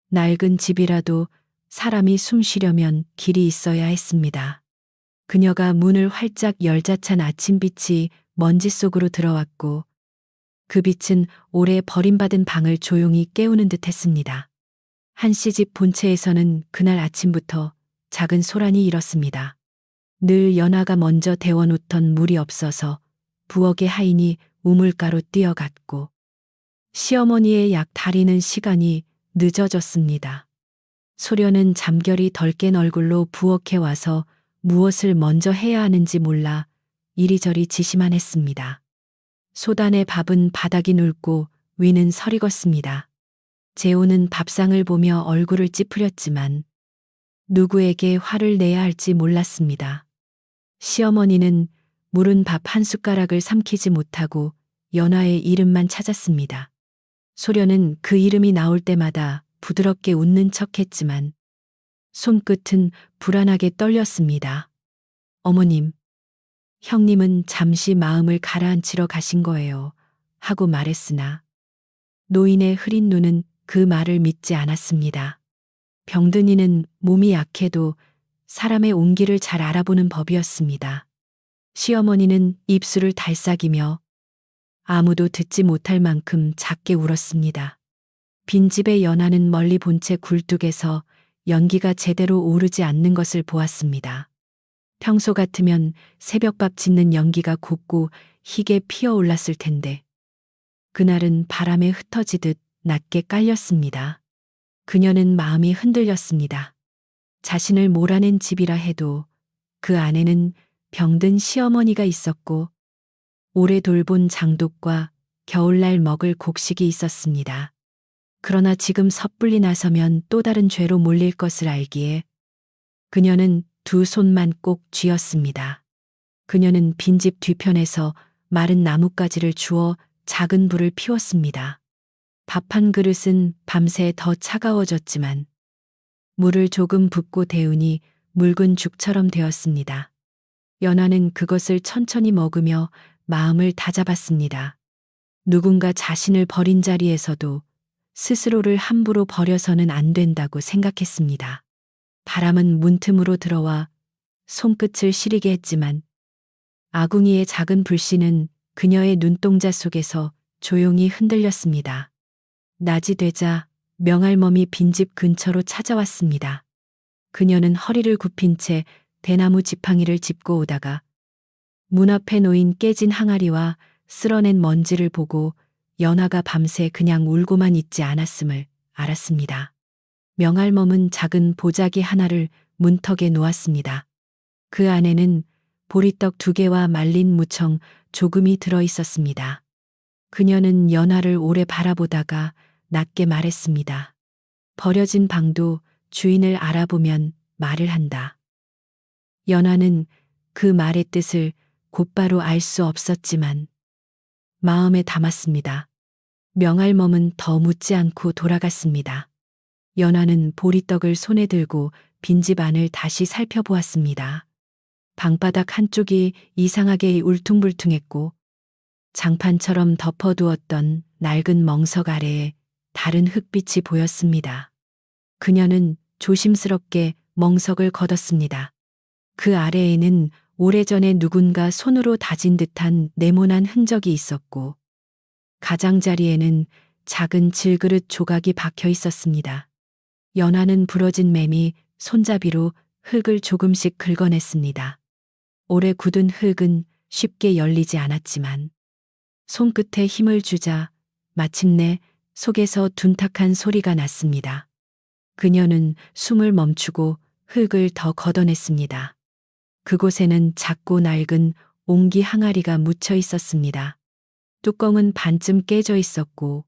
낡은 집이라도 사람이 숨 쉬려면 길이 있어야 했습니다. 그녀가 문을 활짝 열자 찬 아침빛이 먼지 속으로 들어왔고 그 빛은 오래 버림받은 방을 조용히 깨우는 듯 했습니다. 한씨 집 본체에서는 그날 아침부터 작은 소란이 일었습니다. 늘 연화가 먼저 데워놓던 물이 없어서 부엌의 하인이 우물가로 뛰어갔고 시어머니의 약 다리는 시간이 늦어졌습니다. 소련은 잠결이 덜 깬 얼굴로 부엌에 와서 무엇을 먼저 해야 하는지 몰라 이리저리 지시만 했습니다. 소단의 밥은 바닥이 눕고 위는 설익었습니다. 재호는 밥상을 보며 얼굴을 찌푸렸지만 누구에게 화를 내야 할지 몰랐습니다. 시어머니는 물은 밥 한 숟가락을 삼키지 못하고 연화의 이름만 찾았습니다. 소련은 그 이름이 나올 때마다 부드럽게 웃는 척했지만 손끝은 불안하게 떨렸습니다. 어머님, 형님은 잠시 마음을 가라앉히러 가신 거예요. 하고 말했으나 노인의 흐린 눈은 그 말을 믿지 않았습니다. 병든이는 몸이 약해도 사람의 온기를 잘 알아보는 법이었습니다. 시어머니는 입술을 달싹이며 아무도 듣지 못할 만큼 작게 울었습니다. 빈집의 연화는 멀리 본체 굴뚝에서 연기가 제대로 오르지 않는 것을 보았습니다. 평소 같으면 새벽밥 짓는 연기가 곱고 희게 피어올랐을 텐데 그날은 바람에 흩어지듯 낮게 깔렸습니다. 그녀는 마음이 흔들렸습니다. 자신을 몰아낸 집이라 해도 그 안에는 병든 시어머니가 있었고 오래 돌본 장독과 겨울날 먹을 곡식이 있었습니다. 그러나 지금 섣불리 나서면 또 다른 죄로 몰릴 것을 알기에 그녀는 두 손만 꼭 쥐었습니다. 그녀는 빈집 뒤편에서 마른 나뭇가지를 주워 작은 불을 피웠습니다. 밥 한 그릇은 밤새 더 차가워졌지만 물을 조금 붓고 데우니 묽은 죽처럼 되었습니다. 연화는 그것을 천천히 먹으며 마음을 다잡았습니다. 누군가 자신을 버린 자리에서도 스스로를 함부로 버려서는 안 된다고 생각했습니다. 바람은 문틈으로 들어와 손끝을 시리게 했지만 아궁이의 작은 불씨는 그녀의 눈동자 속에서 조용히 흔들렸습니다. 낮이 되자 명할멈이 빈집 근처로 찾아왔습니다. 그녀는 허리를 굽힌 채 대나무 지팡이를 짚고 오다가 문 앞에 놓인 깨진 항아리와 쓸어낸 먼지를 보고 연화가 밤새 그냥 울고만 있지 않았음을 알았습니다. 명할멈은 작은 보자기 하나를 문턱에 놓았습니다. 그 안에는 보리떡 2개와 말린 무청 조금이 들어 있었습니다. 그녀는 연화를 오래 바라보다가 낮게 말했습니다. 버려진 방도 주인을 알아보면 말을 한다. 연화는 그 말의 뜻을 곧바로 알 수 없었지만 마음에 담았습니다. 명할멈은 더 묻지 않고 돌아갔습니다. 연화는 보리떡을 손에 들고 빈집 안을 다시 살펴보았습니다. 방바닥 한쪽이 이상하게 울퉁불퉁했고 장판처럼 덮어두었던 낡은 멍석 아래에 다른 흙빛이 보였습니다. 그녀는 조심스럽게 멍석을 걷었습니다. 그 아래에는 오래전에 누군가 손으로 다진 듯한 네모난 흔적이 있었고 가장자리에는 작은 질그릇 조각이 박혀 있었습니다. 연화는 부러진 매미 손잡이로 흙을 조금씩 긁어냈습니다. 오래 굳은 흙은 쉽게 열리지 않았지만 손끝에 힘을 주자 마침내 속에서 둔탁한 소리가 났습니다. 그녀는 숨을 멈추고 흙을 더 걷어냈습니다. 그곳에는 작고 낡은 옹기 항아리가 묻혀 있었습니다. 뚜껑은 반쯤 깨져 있었고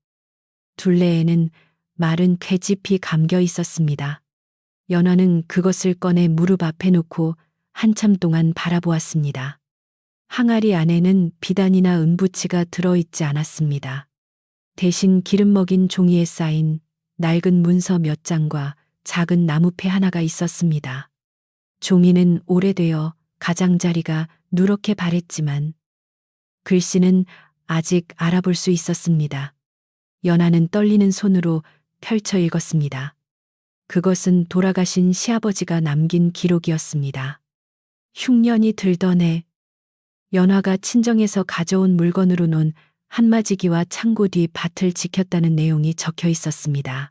둘레에는 마른 쾌집이 감겨 있었습니다. 연화는 그것을 꺼내 무릎 앞에 놓고 한참 동안 바라보았습니다. 항아리 안에는 비단이나 은부치가 들어있지 않았습니다. 대신 기름 먹인 종이에 쌓인 낡은 문서 몇 장과 작은 나무패 하나가 있었습니다. 종이는 오래되어 가장자리가 누렇게 바랬지만 글씨는 아직 알아볼 수 있었습니다. 연화는 떨리는 손으로 펼쳐 읽었습니다. 그것은 돌아가신 시아버지가 남긴 기록이었습니다. 흉년이 들더네. 연화가 친정에서 가져온 물건으로 논 한마지기와 창고 뒤 밭을 지켰다는 내용이 적혀 있었습니다.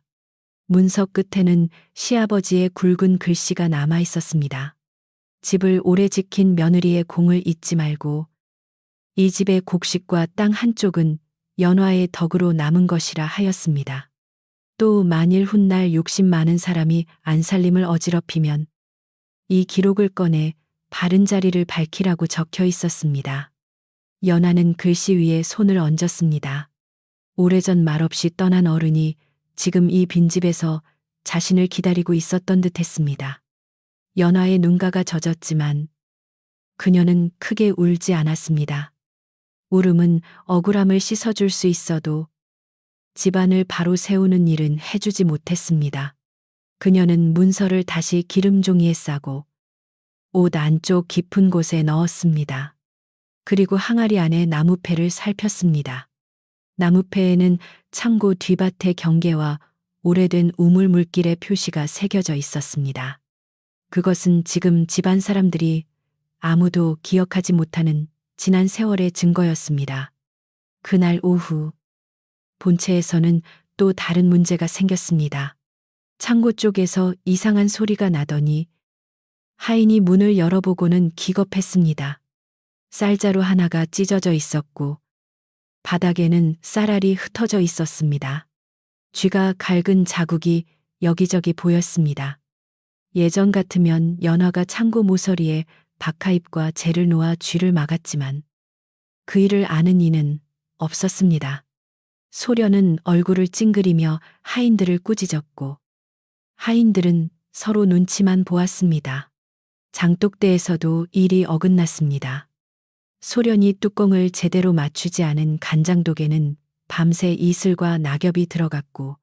문서 끝에는 시아버지의 굵은 글씨가 남아 있었습니다. 집을 오래 지킨 며느리의 공을 잊지 말고 이 집의 곡식과 땅 한쪽은 연화의 덕으로 남은 것이라 하였습니다. 또 만일 훗날 욕심 많은 사람이 안살림을 어지럽히면 이 기록을 꺼내 바른 자리를 밝히라고 적혀 있었습니다. 연화는 글씨 위에 손을 얹었습니다. 오래전 말없이 떠난 어른이 지금 이 빈집에서 자신을 기다리고 있었던 듯 했습니다. 연화의 눈가가 젖었지만 그녀는 크게 울지 않았습니다. 울음은 억울함을 씻어줄 수 있어도 집안을 바로 세우는 일은 해주지 못했습니다. 그녀는 문서를 다시 기름종이에 싸고 옷 안쪽 깊은 곳에 넣었습니다. 그리고 항아리 안에 나무패를 살폈습니다. 나무패에는 창고 뒷밭의 경계와 오래된 우물 물길의 표시가 새겨져 있었습니다. 그것은 지금 집안 사람들이 아무도 기억하지 못하는 지난 세월의 증거였습니다. 그날 오후 본체에서는 또 다른 문제가 생겼습니다. 창고 쪽에서 이상한 소리가 나더니 하인이 문을 열어보고는 기겁했습니다. 쌀자루 하나가 찢어져 있었고 바닥에는 쌀알이 흩어져 있었습니다. 쥐가 갈근 자국이 여기저기 보였습니다. 예전 같으면 연화가 창고 모서리에 박하잎과 재를 놓아 쥐를 막았지만 그 일을 아는 이는 없었습니다. 소련은 얼굴을 찡그리며 하인들을 꾸짖었고 하인들은 서로 눈치만 보았습니다. 장독대에서도 일이 어긋났습니다. 소련이 뚜껑을 제대로 맞추지 않은 간장독에는 밤새 이슬과 낙엽이 들어갔고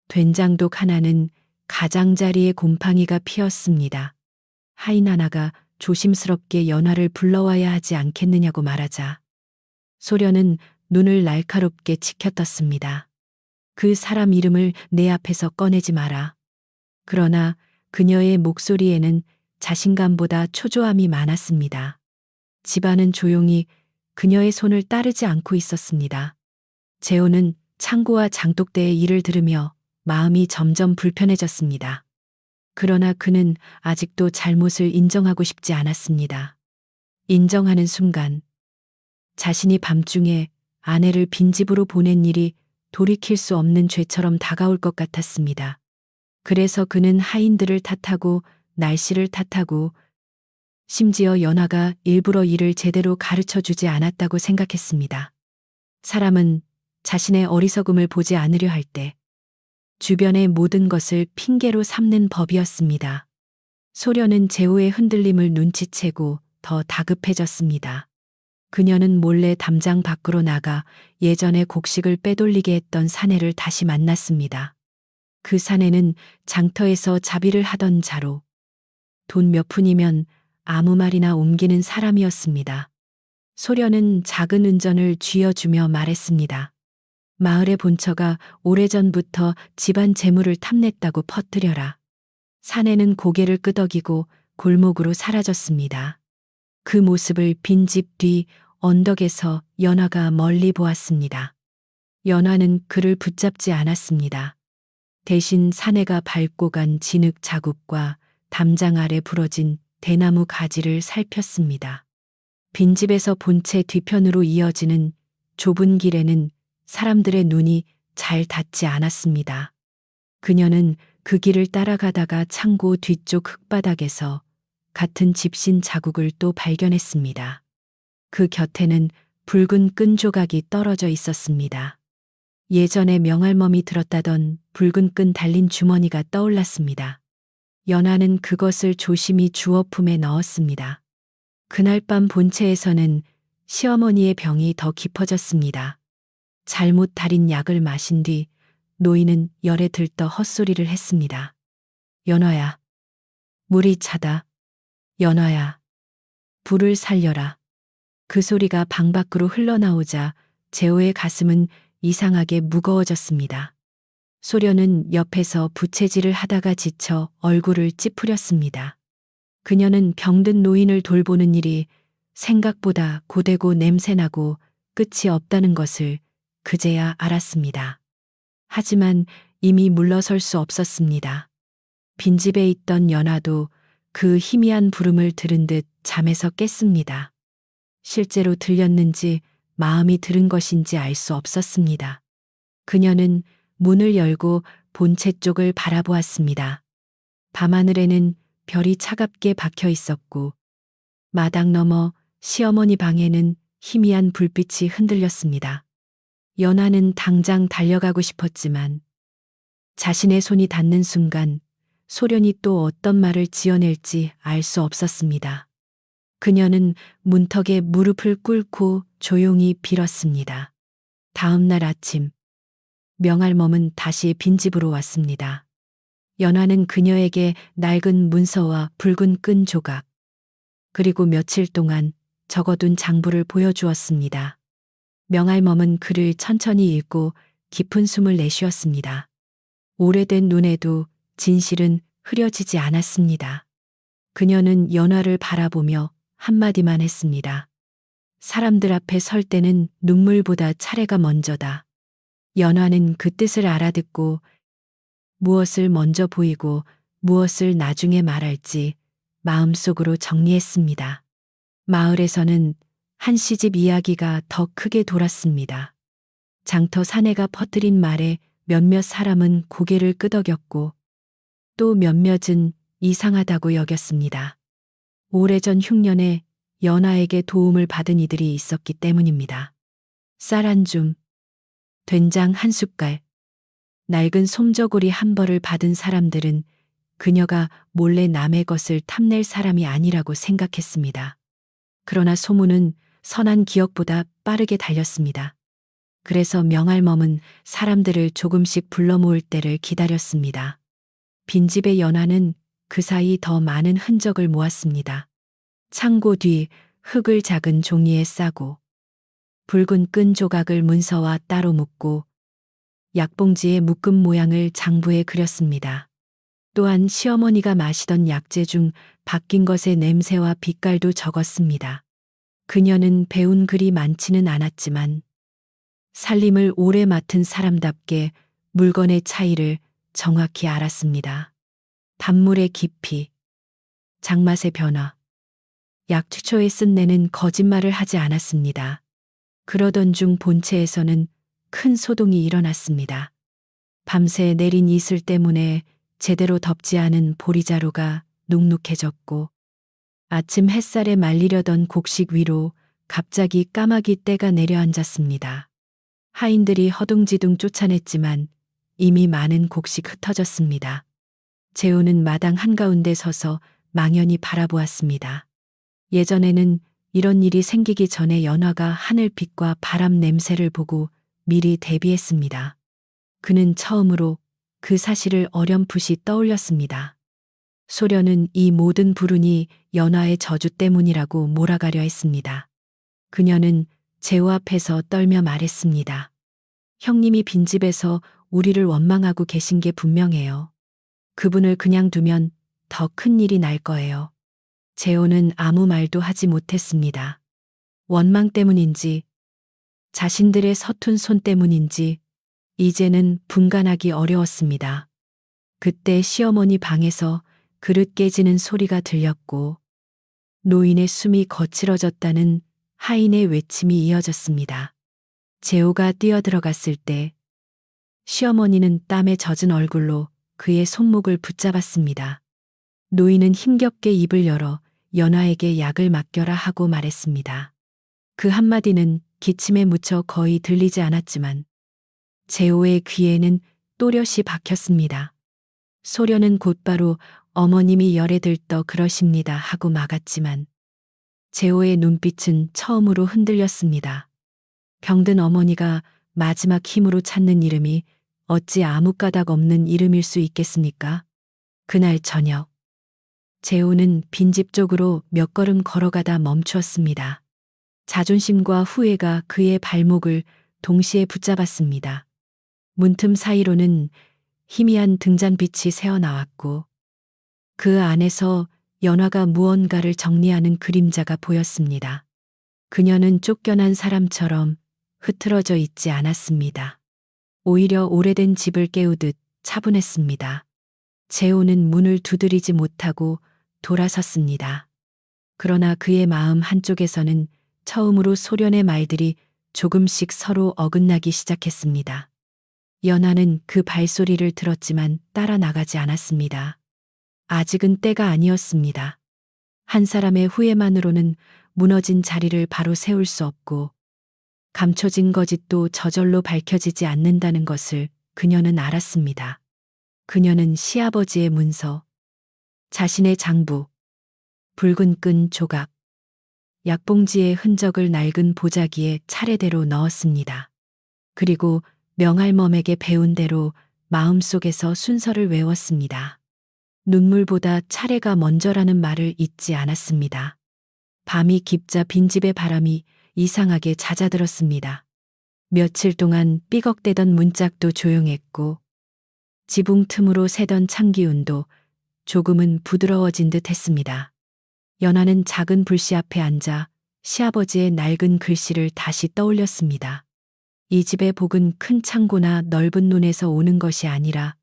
된장독 하나는 가장자리에 곰팡이가 피었습니다. 하인 하나가 조심스럽게 연화를 불러와야 하지 않겠느냐고 말하자 소련은 눈을 날카롭게 치켜떴습니다. 그 사람 이름을 내 앞에서 꺼내지 마라. 그러나 그녀의 목소리에는 자신감보다 초조함이 많았습니다. 집안은 조용히 그녀의 손을 따르지 않고 있었습니다. 재호는 창고와 장독대의 일을 들으며 마음이 점점 불편해졌습니다. 그러나 그는 아직도 잘못을 인정하고 싶지 않았습니다. 인정하는 순간 자신이 밤중에 아내를 빈집으로 보낸 일이 돌이킬 수 없는 죄처럼 다가올 것 같았습니다. 그래서 그는 하인들을 탓하고 날씨를 탓하고 심지어 연화가 일부러 일을 제대로 가르쳐 주지 않았다고 생각했습니다. 사람은 자신의 어리석음을 보지 않으려 할 때 주변의 모든 것을 핑계로 삼는 법이었습니다. 소련은 재호의 흔들림을 눈치채고 더 다급해졌습니다. 그녀는 몰래 담장 밖으로 나가 예전에 곡식을 빼돌리게 했던 사내를 다시 만났습니다. 그 사내는 장터에서 자비를 하던 자로 돈 몇 푼이면 아무 말이나 옮기는 사람이었습니다. 소련은 작은 은전을 쥐어주며 말했습니다. 마을의 본처가 오래전부터 집안 재물을 탐냈다고 퍼뜨려라. 사내는 고개를 끄덕이고 골목으로 사라졌습니다. 그 모습을 빈집 뒤 언덕에서 연화가 멀리 보았습니다. 연화는 그를 붙잡지 않았습니다. 대신 사내가 밟고 간 진흙 자국과 담장 아래 부러진 대나무 가지를 살폈습니다. 빈집에서 본체 뒤편으로 이어지는 좁은 길에는 사람들의 눈이 잘 닿지 않았습니다. 그녀는 그 길을 따라가다가 창고 뒤쪽 흙바닥에서 같은 집신 자국을 또 발견했습니다. 그 곁에는 붉은 끈 조각이 떨어져 있었습니다. 예전에 명할멈이 들었다던 붉은 끈 달린 주머니가 떠올랐습니다. 연화는 그것을 조심히 주워 품에 넣었습니다. 그날 밤 본체에서는 시어머니의 병이 더 깊어졌습니다. 잘못 달인 약을 마신 뒤 노인은 열에 들떠 헛소리를 했습니다. 연화야, 물이 차다. 연화야, 불을 살려라. 그 소리가 방 밖으로 흘러나오자 재호의 가슴은 이상하게 무거워졌습니다. 소련은 옆에서 부채질을 하다가 지쳐 얼굴을 찌푸렸습니다. 그녀는 병든 노인을 돌보는 일이 생각보다 고되고 냄새나고 끝이 없다는 것을 그제야 알았습니다. 하지만 이미 물러설 수 없었습니다. 빈집에 있던 연화도 그 희미한 부름을 들은 듯 잠에서 깼습니다. 실제로 들렸는지 마음이 들은 것인지 알 수 없었습니다. 그녀는 문을 열고 본체 쪽을 바라보았습니다. 밤하늘에는 별이 차갑게 박혀 있었고 마당 너머 시어머니 방에는 희미한 불빛이 흔들렸습니다. 연화는 당장 달려가고 싶었지만 자신의 손이 닿는 순간 소련이 또 어떤 말을 지어낼지 알 수 없었습니다. 그녀는 문턱에 무릎을 꿇고 조용히 빌었습니다. 다음 날 아침, 명할멈은 다시 빈집으로 왔습니다. 연화는 그녀에게 낡은 문서와 붉은 끈 조각, 그리고 며칠 동안 적어둔 장부를 보여주었습니다. 명할멈은 글을 천천히 읽고 깊은 숨을 내쉬었습니다. 오래된 눈에도 진실은 흐려지지 않았습니다. 그녀는 연화를 바라보며 한마디만 했습니다. 사람들 앞에 설 때는 눈물보다 차례가 먼저다. 연화는 그 뜻을 알아듣고 무엇을 먼저 보이고 무엇을 나중에 말할지 마음속으로 정리했습니다. 마을에서는 한 시집 이야기가 더 크게 돌았습니다. 장터 사내가 퍼뜨린 말에 몇몇 사람은 고개를 끄덕였고 또 몇몇은 이상하다고 여겼습니다. 오래전 흉년에 연화에게 도움을 받은 이들이 있었기 때문입니다. 쌀 한 줌, 된장 한 숟갈, 낡은 솜저고리 한 벌을 받은 사람들은 그녀가 몰래 남의 것을 탐낼 사람이 아니라고 생각했습니다. 그러나 소문은 선한 기억보다 빠르게 달렸습니다. 그래서 명할멈은 사람들을 조금씩 불러 모을 때를 기다렸습니다. 빈집의 연화는 그 사이 더 많은 흔적을 모았습니다. 창고 뒤 흙을 작은 종이에 싸고 붉은 끈 조각을 문서와 따로 묶고 약봉지에 묶음 모양을 장부에 그렸습니다. 또한 시어머니가 마시던 약재 중 바뀐 것의 냄새와 빛깔도 적었습니다. 그녀는 배운 글이 많지는 않았지만 살림을 오래 맡은 사람답게 물건의 차이를 정확히 알았습니다. 단물의 깊이, 장맛의 변화, 약 추초의 쓴내는 거짓말을 하지 않았습니다. 그러던 중 본체에서는 큰 소동이 일어났습니다. 밤새 내린 이슬 때문에 제대로 덮지 않은 보리자루가 눅눅해졌고 아침 햇살에 말리려던 곡식 위로 갑자기 까마귀 떼가 내려앉았습니다. 하인들이 허둥지둥 쫓아냈지만 이미 많은 곡식 흩어졌습니다. 재우는 마당 한가운데 서서 망연히 바라보았습니다. 예전에는 이런 일이 생기기 전에 연화가 하늘빛과 바람 냄새를 보고 미리 대비했습니다. 그는 처음으로 그 사실을 어렴풋이 떠올렸습니다. 소련은 이 모든 불운이 연화의 저주 때문이라고 몰아가려 했습니다. 그녀는 재호 앞에서 떨며 말했습니다. 형님이 빈집에서 우리를 원망하고 계신 게 분명해요. 그분을 그냥 두면 더 큰 일이 날 거예요. 재호는 아무 말도 하지 못했습니다. 원망 때문인지 자신들의 서툰 손 때문인지 이제는 분간하기 어려웠습니다. 그때 시어머니 방에서 그릇 깨지는 소리가 들렸고 노인의 숨이 거칠어졌다는 하인의 외침이 이어졌습니다. 재호가 뛰어들어갔을 때 시어머니는 땀에 젖은 얼굴로 그의 손목을 붙잡았습니다. 노인은 힘겹게 입을 열어 연화에게 약을 맡겨라 하고 말했습니다. 그 한마디는 기침에 묻혀 거의 들리지 않았지만 재호의 귀에는 또렷이 박혔습니다. 소련은 곧바로 어머님이 열에 들떠 그러십니다 하고 막았지만 재호의 눈빛은 처음으로 흔들렸습니다. 병든 어머니가 마지막 힘으로 찾는 이름이 어찌 아무 까닭 없는 이름일 수 있겠습니까? 그날 저녁 재호는 빈집 쪽으로 몇 걸음 걸어가다 멈추었습니다. 자존심과 후회가 그의 발목을 동시에 붙잡았습니다. 문틈 사이로는 희미한 등잔빛이 새어나왔고 그 안에서 연화가 무언가를 정리하는 그림자가 보였습니다. 그녀는 쫓겨난 사람처럼 흐트러져 있지 않았습니다. 오히려 오래된 집을 깨우듯 차분했습니다. 재호는 문을 두드리지 못하고 돌아섰습니다. 그러나 그의 마음 한쪽에서는 처음으로 소련의 말들이 조금씩 서로 어긋나기 시작했습니다. 연하는 그 발소리를 들었지만 따라 나가지 않았습니다. 아직은 때가 아니었습니다. 한 사람의 후회만으로는 무너진 자리를 바로 세울 수 없고 감춰진 거짓도 저절로 밝혀지지 않는다는 것을 그녀는 알았습니다. 그녀는 시아버지의 문서, 자신의 장부, 붉은 끈 조각, 약봉지의 흔적을 낡은 보자기에 차례대로 넣었습니다. 그리고 명할멈에게 배운 대로 마음속에서 순서를 외웠습니다. 눈물보다 차례가 먼저라는 말을 잊지 않았습니다. 밤이 깊자 빈집의 바람이 이상하게 잦아들었습니다. 며칠 동안 삐걱대던 문짝도 조용했고 지붕 틈으로 새던 찬기운도 조금은 부드러워진 듯 했습니다. 연하는 작은 불씨 앞에 앉아 시아버지의 낡은 글씨를 다시 떠올렸습니다. 이 집의 복은 큰 창고나 넓은 눈에서 오는 것이 아니라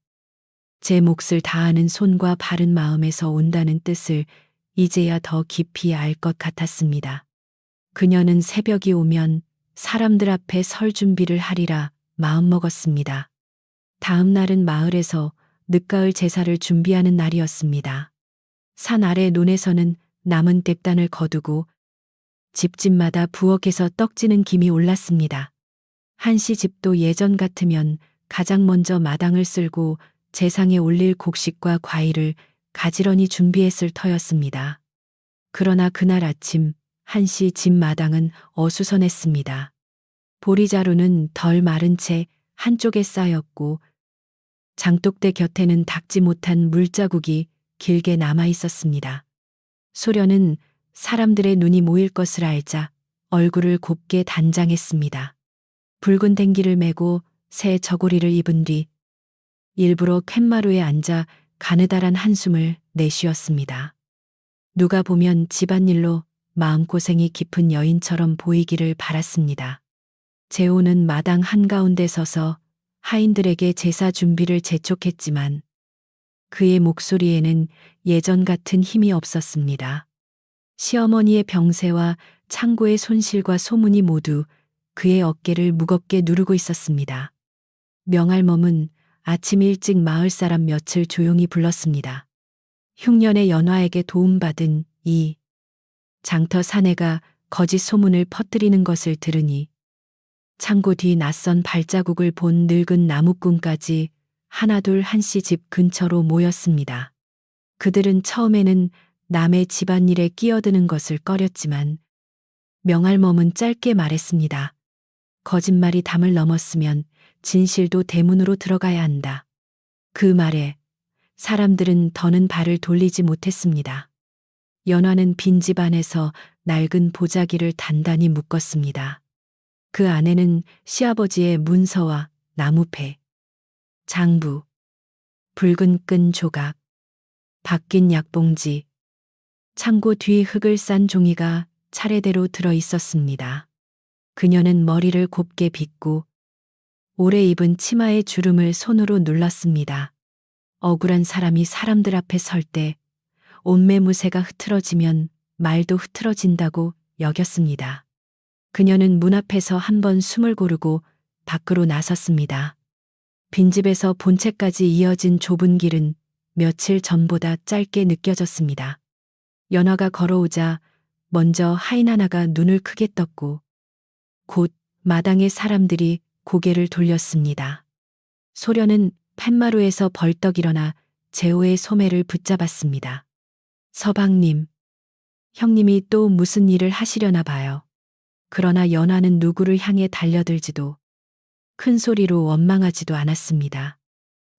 제 몫을 다하는 손과 바른 마음에서 온다는 뜻을 이제야 더 깊이 알 것 같았습니다. 그녀는 새벽이 오면 사람들 앞에 설 준비를 하리라 마음먹었습니다. 다음 날은 마을에서 늦가을 제사를 준비하는 날이었습니다. 산 아래 논에서는 남은 뎁단을 거두고 집집마다 부엌에서 떡지는 김이 올랐습니다. 한씨 집도 예전 같으면 가장 먼저 마당을 쓸고 제상에 올릴 곡식과 과일을 가지런히 준비했을 터였습니다. 그러나 그날 아침 한씨 집 마당은 어수선했습니다. 보리자루는 덜 마른 채 한쪽에 쌓였고 장독대 곁에는 닦지 못한 물자국이 길게 남아 있었습니다. 소련은 사람들의 눈이 모일 것을 알자 얼굴을 곱게 단장했습니다. 붉은 댕기를 메고 새 저고리를 입은 뒤 일부러 툇마루에 앉아 가느다란 한숨을 내쉬었습니다. 누가 보면 집안일로 마음고생이 깊은 여인처럼 보이기를 바랐습니다. 재호는 마당 한가운데 서서 하인들에게 제사 준비를 재촉했지만 그의 목소리에는 예전 같은 힘이 없었습니다. 시어머니의 병세와 창고의 손실과 소문이 모두 그의 어깨를 무겁게 누르고 있었습니다. 명할멈은 아침 일찍 마을 사람 몇을 조용히 불렀습니다. 흉년의 연화에게 도움받은 이 장터 사내가 거짓 소문을 퍼뜨리는 것을 들으니 창고 뒤 낯선 발자국을 본 늙은 나무꾼까지 하나둘 한씨 집 근처로 모였습니다. 그들은 처음에는 남의 집안일에 끼어드는 것을 꺼렸지만 명할멈은 짧게 말했습니다. 거짓말이 담을 넘었으면 진실도 대문으로 들어가야 한다. 그 말에 사람들은 더는 발을 돌리지 못했습니다. 연화는 빈집 안에서 낡은 보자기를 단단히 묶었습니다. 그 안에는 시아버지의 문서와 나무패, 장부, 붉은 끈 조각, 바뀐 약봉지, 창고 뒤 흙을 싼 종이가 차례대로 들어 있었습니다. 그녀는 머리를 곱게 빗고 오래 입은 치마의 주름을 손으로 눌렀습니다. 억울한 사람이 사람들 앞에 설 때 옷매무새가 흐트러지면 말도 흐트러진다고 여겼습니다. 그녀는 문 앞에서 한 번 숨을 고르고 밖으로 나섰습니다. 빈집에서 본채까지 이어진 좁은 길은 며칠 전보다 짧게 느껴졌습니다. 연화가 걸어오자 먼저 하인 하나가 눈을 크게 떴고 곧 마당의 사람들이 고개를 돌렸습니다. 소련은 팻마루에서 벌떡 일어나 재호의 소매를 붙잡았습니다. 서방님, 형님이 또 무슨 일을 하시려나 봐요. 그러나 연화는 누구를 향해 달려들지도 큰 소리로 원망하지도 않았습니다.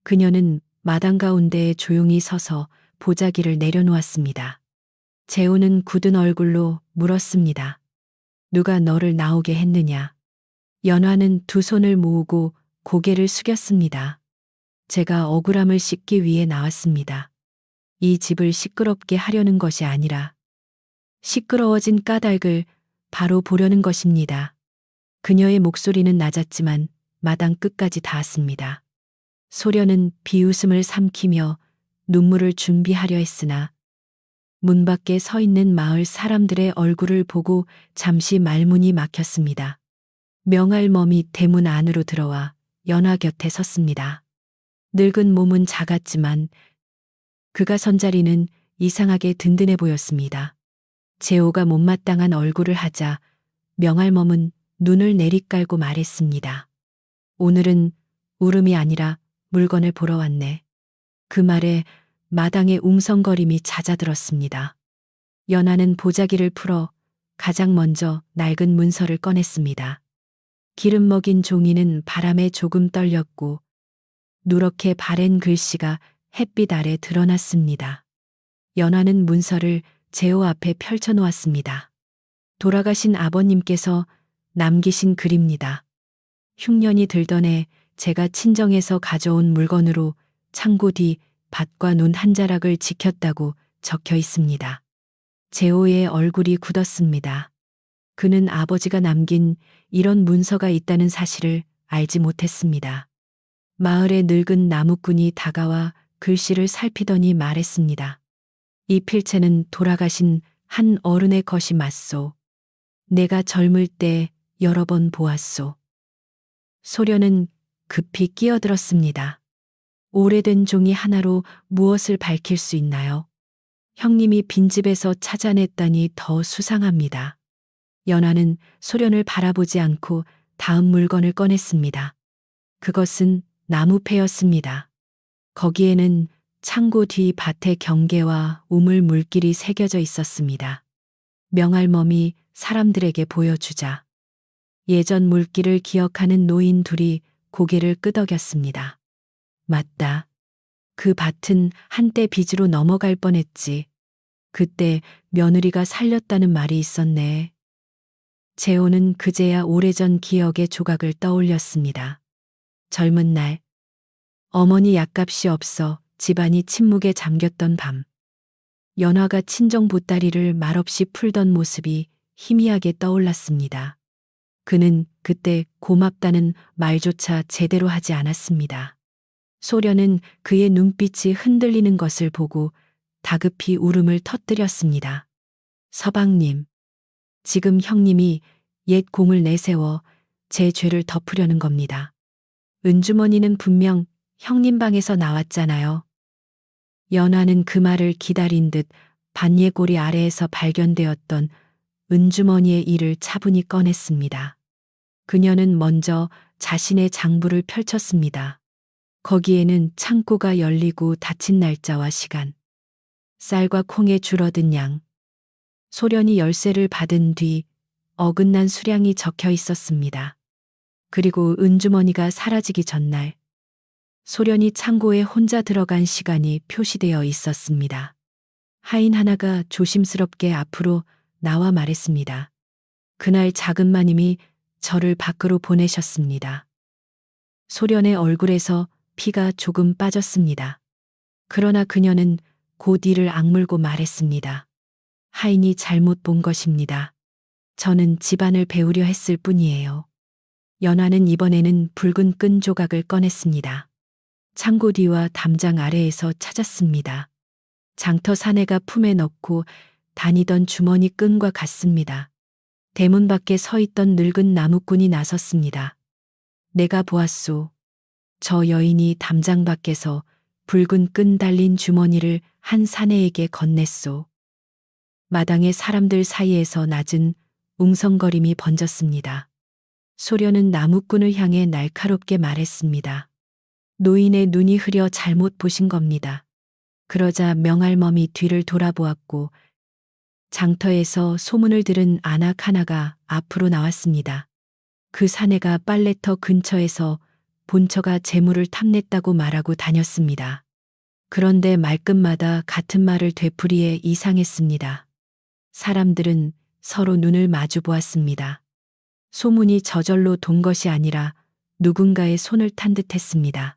그녀는 마당 가운데에 조용히 서서 보자기를 내려놓았습니다. 재호는 굳은 얼굴로 물었습니다. 누가 너를 나오게 했느냐? 연화는 두 손을 모으고 고개를 숙였습니다. 제가 억울함을 씻기 위해 나왔습니다. 이 집을 시끄럽게 하려는 것이 아니라 시끄러워진 까닭을 바로 보려는 것입니다. 그녀의 목소리는 낮았지만 마당 끝까지 닿았습니다. 소련은 비웃음을 삼키며 눈물을 준비하려 했으나 문 밖에 서 있는 마을 사람들의 얼굴을 보고 잠시 말문이 막혔습니다. 명할멈이 대문 안으로 들어와 연화 곁에 섰습니다. 늙은 몸은 작았지만 그가 선 자리는 이상하게 든든해 보였습니다. 재호가 못마땅한 얼굴을 하자 명할멈은 눈을 내리깔고 말했습니다. 오늘은 울음이 아니라 물건을 보러 왔네. 그 말에 마당의 웅성거림이 잦아들었습니다. 연하는 보자기를 풀어 가장 먼저 낡은 문서를 꺼냈습니다. 기름 먹인 종이는 바람에 조금 떨렸고 누렇게 바랜 글씨가 햇빛 아래 드러났습니다. 연하는 문서를 재호 앞에 펼쳐놓았습니다. 돌아가신 아버님께서 남기신 글입니다. 흉년이 들던 해 제가 친정에서 가져온 물건으로 창고 뒤 밭과 논 한 자락을 지켰다고 적혀 있습니다. 재호의 얼굴이 굳었습니다. 그는 아버지가 남긴 이런 문서가 있다는 사실을 알지 못했습니다. 마을의 늙은 나무꾼이 다가와 글씨를 살피더니 말했습니다. 이 필체는 돌아가신 한 어른의 것이 맞소. 내가 젊을 때 여러 번 보았소. 소련은 급히 끼어들었습니다. 오래된 종이 하나로 무엇을 밝힐 수 있나요? 형님이 빈집에서 찾아냈다니 더 수상합니다. 연하는 소련을 바라보지 않고 다음 물건을 꺼냈습니다. 그것은 나무패였습니다. 거기에는 창고 뒤 밭의 경계와 우물 물길이 새겨져 있었습니다. 명할멈이 사람들에게 보여주자 예전 물길을 기억하는 노인 둘이 고개를 끄덕였습니다. 맞다. 그 밭은 한때 빚으로 넘어갈 뻔했지. 그때 며느리가 살렸다는 말이 있었네. 재호는 그제야 오래전 기억의 조각을 떠올렸습니다. 젊은 날, 어머니 약값이 없어 집안이 침묵에 잠겼던 밤. 연화가 친정 보따리를 말없이 풀던 모습이 희미하게 떠올랐습니다. 그는 그때 고맙다는 말조차 제대로 하지 않았습니다. 소련은 그의 눈빛이 흔들리는 것을 보고 다급히 울음을 터뜨렸습니다. 서방님, 지금 형님이 옛 공을 내세워 제 죄를 덮으려는 겁니다. 은주머니는 분명 형님 방에서 나왔잖아요. 연화는 그 말을 기다린 듯 반예고리 아래에서 발견되었던 은주머니의 이를 차분히 꺼냈습니다. 그녀는 먼저 자신의 장부를 펼쳤습니다. 거기에는 창고가 열리고 닫힌 날짜와 시간, 쌀과 콩에 줄어든 양, 소련이 열쇠를 받은 뒤 어긋난 수량이 적혀 있었습니다. 그리고 은주머니가 사라지기 전날, 소련이 창고에 혼자 들어간 시간이 표시되어 있었습니다. 하인 하나가 조심스럽게 앞으로 나와 말했습니다. 그날 작은 마님이 저를 밖으로 보내셨습니다. 소련의 얼굴에서 피가 조금 빠졌습니다. 그러나 그녀는 곧 이를 악물고 말했습니다. 하인이 잘못 본 것입니다. 저는 집안을 배우려 했을 뿐이에요. 연화는 이번에는 붉은 끈 조각을 꺼냈습니다. 창고 뒤와 담장 아래에서 찾았습니다. 장터 사내가 품에 넣고 다니던 주머니 끈과 같습니다. 대문 밖에 서 있던 늙은 나무꾼이 나섰습니다. 내가 보았소. 저 여인이 담장 밖에서 붉은 끈 달린 주머니를 한 사내에게 건넸소. 마당의 사람들 사이에서 낮은 웅성거림이 번졌습니다. 소련은 나무꾼을 향해 날카롭게 말했습니다. 노인의 눈이 흐려 잘못 보신 겁니다. 그러자 명할멈이 뒤를 돌아보았고 장터에서 소문을 들은 아낙 하나가 앞으로 나왔습니다. 그 사내가 빨래터 근처에서 본처가 재물을 탐냈다고 말하고 다녔습니다. 그런데 말끝마다 같은 말을 되풀이해 이상했습니다. 사람들은 서로 눈을 마주 보았습니다. 소문이 저절로 돈 것이 아니라 누군가의 손을 탄 듯했습니다.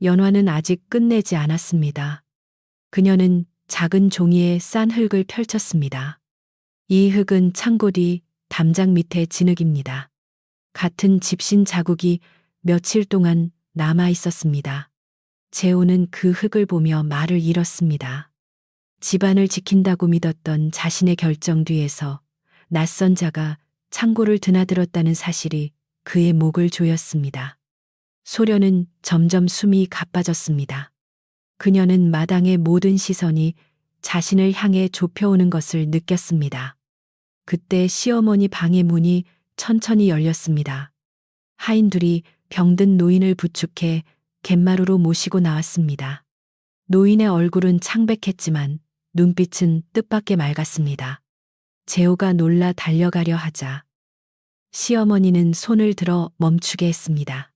연화는 아직 끝내지 않았습니다. 그녀는 작은 종이에 싼 흙을 펼쳤습니다. 이 흙은 창고 뒤 담장 밑에 진흙입니다. 같은 집신 자국이 며칠 동안 남아 있었습니다. 재호는 그 흙을 보며 말을 잃었습니다. 집안을 지킨다고 믿었던 자신의 결정 뒤에서 낯선 자가 창고를 드나들었다는 사실이 그의 목을 조였습니다. 소련은 점점 숨이 가빠졌습니다. 그녀는 마당의 모든 시선이 자신을 향해 좁혀오는 것을 느꼈습니다. 그때 시어머니 방의 문이 천천히 열렸습니다. 하인들이 병든 노인을 부축해 갯마루로 모시고 나왔습니다. 노인의 얼굴은 창백했지만 눈빛은 뜻밖의 맑았습니다. 재호가 놀라 달려가려 하자 시어머니는 손을 들어 멈추게 했습니다.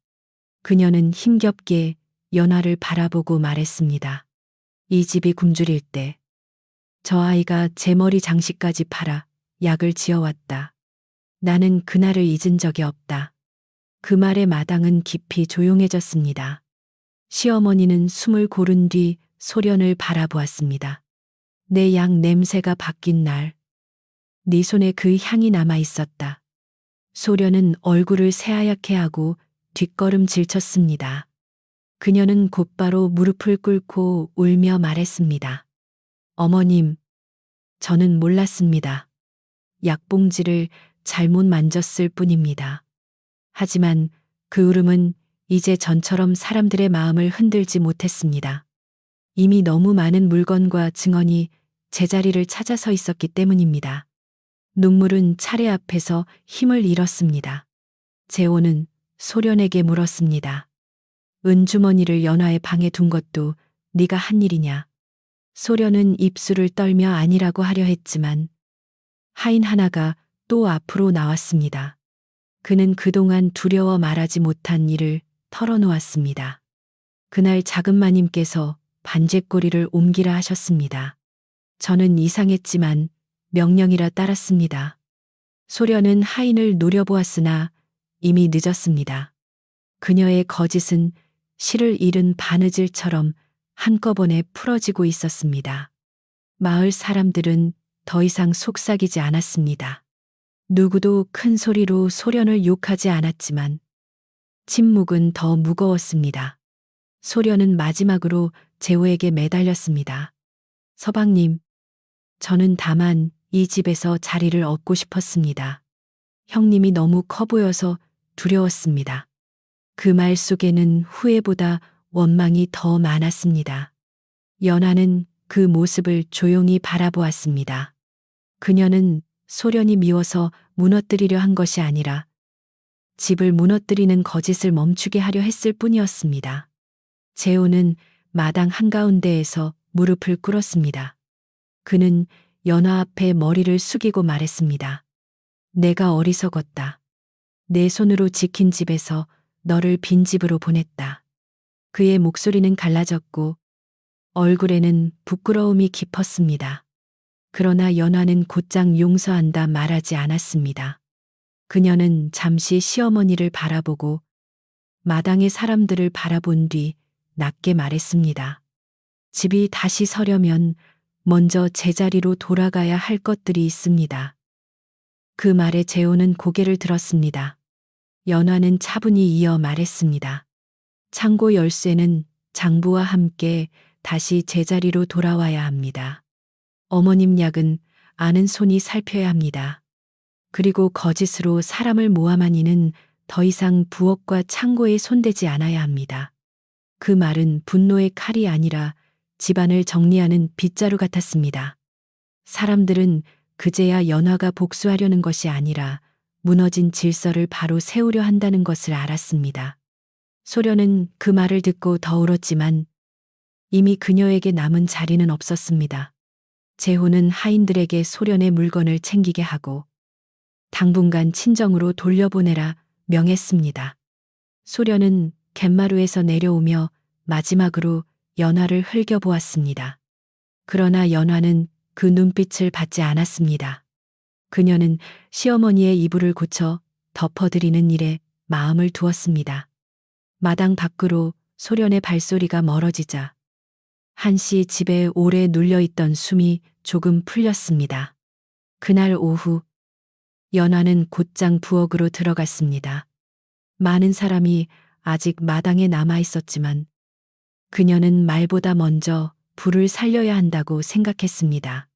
그녀는 힘겹게 연화를 바라보고 말했습니다. 이 집이 굶주릴 때 저 아이가 제 머리 장식까지 팔아 약을 지어왔다. 나는 그날을 잊은 적이 없다. 그 말에 마당은 깊이 조용해졌습니다. 시어머니는 숨을 고른 뒤 소련을 바라보았습니다. 내 약 냄새가 바뀐 날, 네 손에 그 향이 남아 있었다. 소련은 얼굴을 새하얗게 하고 뒷걸음질 쳤습니다. 그녀는 곧바로 무릎을 꿇고 울며 말했습니다. 어머님, 저는 몰랐습니다. 약봉지를 잘못 만졌을 뿐입니다. 하지만 그 울음은 이제 전처럼 사람들의 마음을 흔들지 못했습니다. 이미 너무 많은 물건과 증언이 제자리를 찾아서 있었기 때문입니다. 눈물은 차례 앞에서 힘을 잃었습니다. 재호는 소련에게 물었습니다. 은주머니를 연화의 방에 둔 것도 네가 한 일이냐? 소련은 입술을 떨며 아니라고 하려 했지만 하인 하나가 또 앞으로 나왔습니다. 그는 그동안 두려워 말하지 못한 일을 털어놓았습니다. 그날 작은 마님께서 반제꼬리를 옮기라 하셨습니다. 저는 이상했지만 명령이라 따랐습니다. 소련은 하인을 노려보았으나 이미 늦었습니다. 그녀의 거짓은 실을 잃은 바느질처럼 한꺼번에 풀어지고 있었습니다. 마을 사람들은 더 이상 속삭이지 않았습니다. 누구도 큰 소리로 소련을 욕하지 않았지만 침묵은 더 무거웠습니다. 소련은 마지막으로 재호에게 매달렸습니다. 서방님, 저는 다만 이 집에서 자리를 얻고 싶었습니다. 형님이 너무 커 보여서 두려웠습니다. 그 말 속에는 후회보다 원망이 더 많았습니다. 연하는 그 모습을 조용히 바라보았습니다. 그녀는 소련이 미워서 무너뜨리려 한 것이 아니라 집을 무너뜨리는 거짓을 멈추게 하려 했을 뿐이었습니다. 재호는 마당 한가운데에서 무릎을 꿇었습니다. 그는 연화 앞에 머리를 숙이고 말했습니다. 내가 어리석었다. 내 손으로 지킨 집에서 너를 빈집으로 보냈다. 그의 목소리는 갈라졌고 얼굴에는 부끄러움이 깊었습니다. 그러나 연화는 곧장 용서한다 말하지 않았습니다. 그녀는 잠시 시어머니를 바라보고 마당의 사람들을 바라본 뒤 낮게 말했습니다. 집이 다시 서려면 먼저 제자리로 돌아가야 할 것들이 있습니다. 그 말에 재호는 고개를 들었습니다. 연화는 차분히 이어 말했습니다. 창고 열쇠는 장부와 함께 다시 제자리로 돌아와야 합니다. 어머님 약은 아는 손이 살펴야 합니다. 그리고 거짓으로 사람을 모함한 이는 더 이상 부엌과 창고에 손대지 않아야 합니다. 그 말은 분노의 칼이 아니라 집안을 정리하는 빗자루 같았습니다. 사람들은 그제야 연화가 복수하려는 것이 아니라 무너진 질서를 바로 세우려 한다는 것을 알았습니다. 소련은 그 말을 듣고 더 울었지만 이미 그녀에게 남은 자리는 없었습니다. 재호는 하인들에게 소련의 물건을 챙기게 하고 당분간 친정으로 돌려보내라 명했습니다. 소련은 갯마루에서 내려오며 마지막으로 연화를 흘겨보았습니다. 그러나 연화는 그 눈빛을 받지 않았습니다. 그녀는 시어머니의 이불을 고쳐 덮어드리는 일에 마음을 두었습니다. 마당 밖으로 소련의 발소리가 멀어지자 한시 집에 오래 눌려있던 숨이 조금 풀렸습니다. 그날 오후 연화는 곧장 부엌으로 들어갔습니다. 많은 사람이 아직 마당에 남아 있었지만 그녀는 말보다 먼저 불을 살려야 한다고 생각했습니다.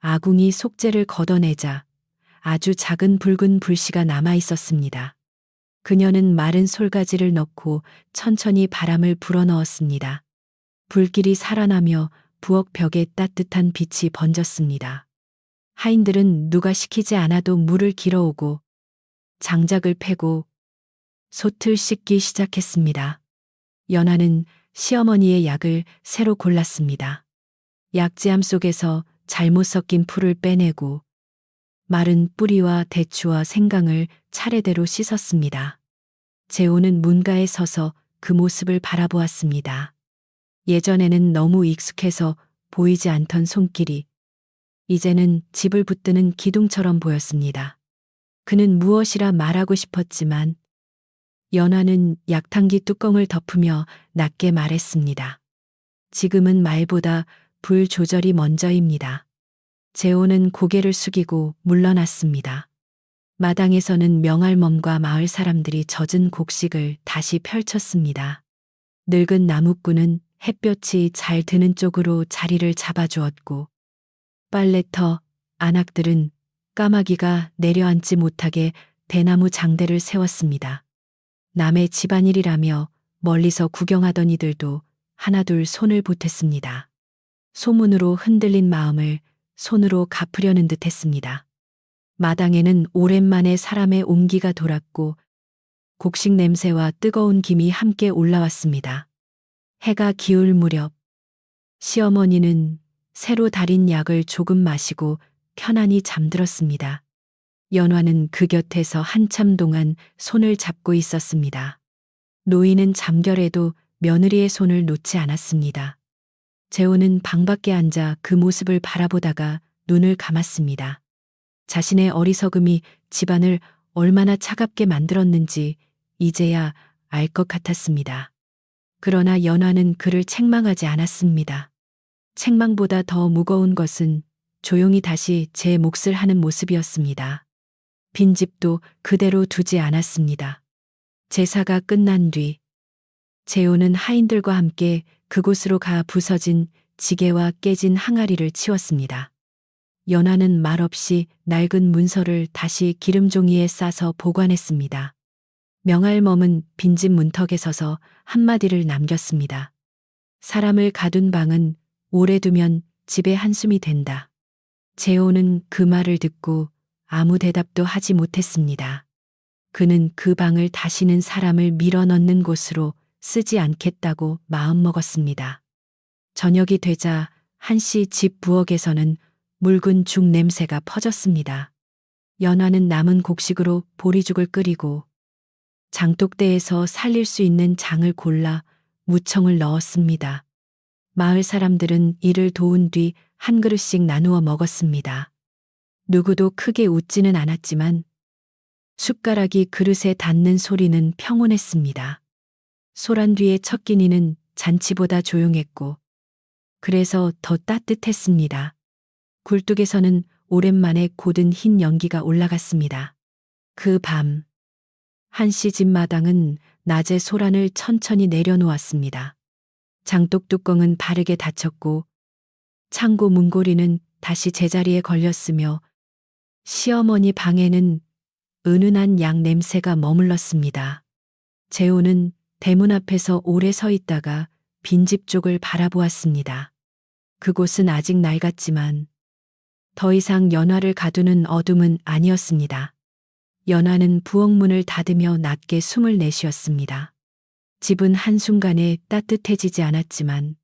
아궁이 속재를 걷어내자 아주 작은 붉은 불씨가 남아 있었습니다. 그녀는 마른 솔가지를 넣고 천천히 바람을 불어넣었습니다. 불길이 살아나며 부엌 벽에 따뜻한 빛이 번졌습니다. 하인들은 누가 시키지 않아도 물을 길어오고 장작을 패고 솥을 씻기 시작했습니다. 연화는 시어머니의 약을 새로 골랐습니다. 약지함 속에서 잘못 섞인 풀을 빼내고 마른 뿌리와 대추와 생강을 차례대로 씻었습니다. 재호는 문가에 서서 그 모습을 바라보았습니다. 예전에는 너무 익숙해서 보이지 않던 손길이 이제는 집을 붙드는 기둥처럼 보였습니다. 그는 무엇이라 말하고 싶었지만 연화는 약탕기 뚜껑을 덮으며 낮게 말했습니다. 지금은 말보다 불 조절이 먼저입니다. 재호는 고개를 숙이고 물러났습니다. 마당에서는 명할멈과 마을 사람들이 젖은 곡식을 다시 펼쳤습니다. 늙은 나무꾼은 햇볕이 잘 드는 쪽으로 자리를 잡아주었고 빨래터, 안악들은 까마귀가 내려앉지 못하게 대나무 장대를 세웠습니다. 남의 집안일이라며 멀리서 구경하던 이들도 하나둘 손을 보탰습니다. 소문으로 흔들린 마음을 손으로 갚으려는 듯 했습니다. 마당에는 오랜만에 사람의 온기가 돌았고 곡식 냄새와 뜨거운 김이 함께 올라왔습니다. 해가 기울 무렵 시어머니는 새로 달인 약을 조금 마시고 편안히 잠들었습니다. 연화는 그 곁에서 한참 동안 손을 잡고 있었습니다. 노인은 잠결에도 며느리의 손을 놓지 않았습니다. 재호는 방밖에 앉아 그 모습을 바라보다가 눈을 감았습니다. 자신의 어리석음이 집안을 얼마나 차갑게 만들었는지 이제야 알 것 같았습니다. 그러나 연화는 그를 책망하지 않았습니다. 책망보다 더 무거운 것은 조용히 다시 제 몫을 하는 모습이었습니다. 빈집도 그대로 두지 않았습니다. 제사가 끝난 뒤 재호는 하인들과 함께 그곳으로 가 부서진 지게와 깨진 항아리를 치웠습니다. 연화는 말없이 낡은 문서를 다시 기름종이에 싸서 보관했습니다. 명할멈은 빈집 문턱에 서서 한마디를 남겼습니다. 사람을 가둔 방은 오래 두면 집에 한숨이 된다. 재호는 그 말을 듣고 아무 대답도 하지 못했습니다. 그는 그 방을 다시는 사람을 밀어넣는 곳으로 쓰지 않겠다고 마음먹었습니다. 저녁이 되자 한씨 집 부엌에서는 묽은 죽 냄새가 퍼졌습니다. 연화는 남은 곡식으로 보리죽을 끓이고 장독대에서 살릴 수 있는 장을 골라 무청을 넣었습니다. 마을 사람들은 이를 도운 뒤 한 그릇씩 나누어 먹었습니다. 누구도 크게 웃지는 않았지만 숟가락이 그릇에 닿는 소리는 평온했습니다. 소란 뒤의 첫 끼니는 잔치보다 조용했고 그래서 더 따뜻했습니다. 굴뚝에서는 오랜만에 고든 흰 연기가 올라갔습니다. 그 밤 한씨 집 마당은 낮에 소란을 천천히 내려놓았습니다. 장독 뚜껑은 바르게 닫혔고 창고 문고리는 다시 제자리에 걸렸으며 시어머니 방에는 은은한 약 냄새가 머물렀습니다. 재호는 대문 앞에서 오래 서 있다가 빈집 쪽을 바라보았습니다. 그곳은 아직 낡았지만 더 이상 연화를 가두는 어둠은 아니었습니다. 연화는 부엌문을 닫으며 낮게 숨을 내쉬었습니다. 집은 한순간에 따뜻해지지 않았지만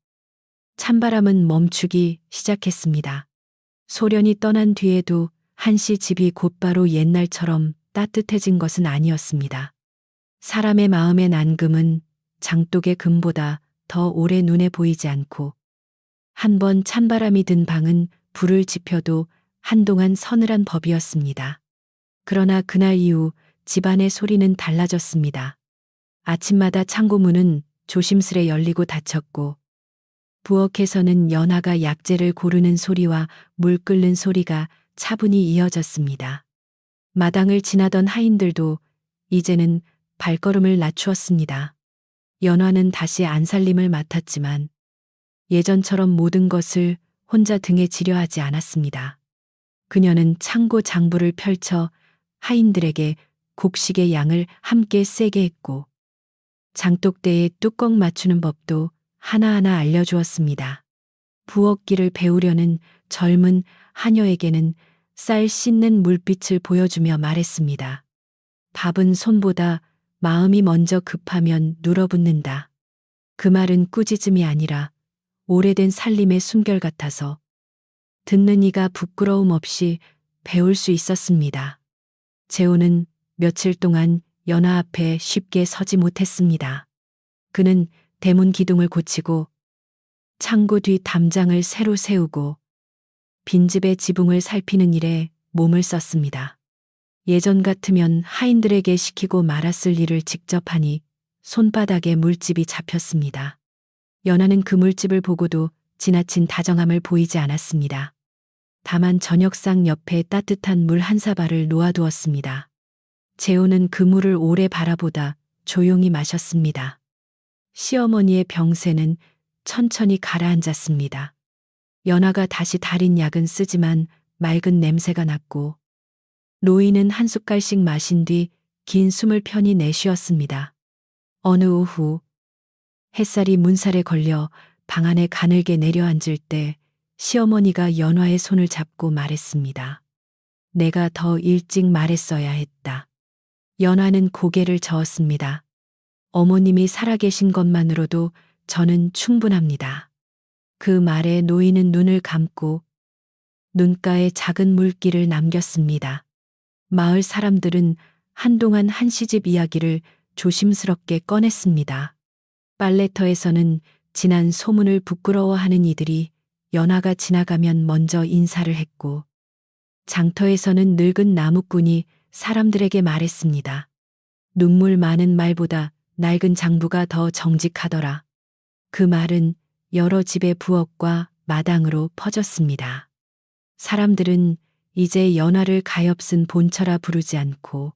찬바람은 멈추기 시작했습니다. 소련이 떠난 뒤에도 한씨 집이 곧바로 옛날처럼 따뜻해진 것은 아니었습니다. 사람의 마음의 난금은 장독의 금보다 더 오래 눈에 보이지 않고 한번 찬바람이 든 방은 불을 지펴도 한동안 서늘한 법이었습니다. 그러나 그날 이후 집안의 소리는 달라졌습니다. 아침마다 창고문은 조심스레 열리고 닫혔고 부엌에서는 연화가 약재를 고르는 소리와 물 끓는 소리가 차분히 이어졌습니다. 마당을 지나던 하인들도 이제는 발걸음을 낮추었습니다. 연화는 다시 안살림을 맡았지만 예전처럼 모든 것을 혼자 등에 지려 하지 않았습니다. 그녀는 창고 장부를 펼쳐 하인들에게 곡식의 양을 함께 세게 했고 장독대에 뚜껑 맞추는 법도 하나하나 알려주었습니다. 부엌길을 배우려는 젊은 하녀에게는 쌀 씻는 물빛을 보여주며 말했습니다. 밥은 손보다 마음이 먼저 급하면 눌어붙는다. 그 말은 꾸짖음이 아니라 오래된 살림의 숨결 같아서 듣는 이가 부끄러움 없이 배울 수 있었습니다. 재호는 며칠 동안 연화 앞에 쉽게 서지 못했습니다. 그는 대문 기둥을 고치고 창고 뒤 담장을 새로 세우고 빈집의 지붕을 살피는 일에 몸을 썼습니다. 예전 같으면 하인들에게 시키고 말았을 일을 직접 하니 손바닥에 물집이 잡혔습니다. 연하는 그 물집을 보고도 지나친 다정함을 보이지 않았습니다. 다만 저녁상 옆에 따뜻한 물 한 사발을 놓아두었습니다. 재호는 그 물을 오래 바라보다 조용히 마셨습니다. 시어머니의 병세는 천천히 가라앉았습니다. 연하가 다시 달인 약은 쓰지만 맑은 냄새가 났고 노인은 한 숟갈씩 마신 뒤 긴 숨을 편히 내쉬었습니다. 어느 오후 햇살이 문살에 걸려 방 안에 가늘게 내려앉을 때 시어머니가 연화의 손을 잡고 말했습니다. 내가 더 일찍 말했어야 했다. 연화는 고개를 저었습니다. 어머님이 살아계신 것만으로도 저는 충분합니다. 그 말에 노인은 눈을 감고 눈가에 작은 물기를 남겼습니다. 마을 사람들은 한동안 한시집 이야기를 조심스럽게 꺼냈습니다. 빨래터에서는 지난 소문을 부끄러워하는 이들이 연화가 지나가면 먼저 인사를 했고 장터에서는 늙은 나무꾼이 사람들에게 말했습니다. 눈물 많은 말보다 낡은 장부가 더 정직하더라. 그 말은 여러 집의 부엌과 마당으로 퍼졌습니다. 사람들은 이제 연화를 가엾은 본처라 부르지 않고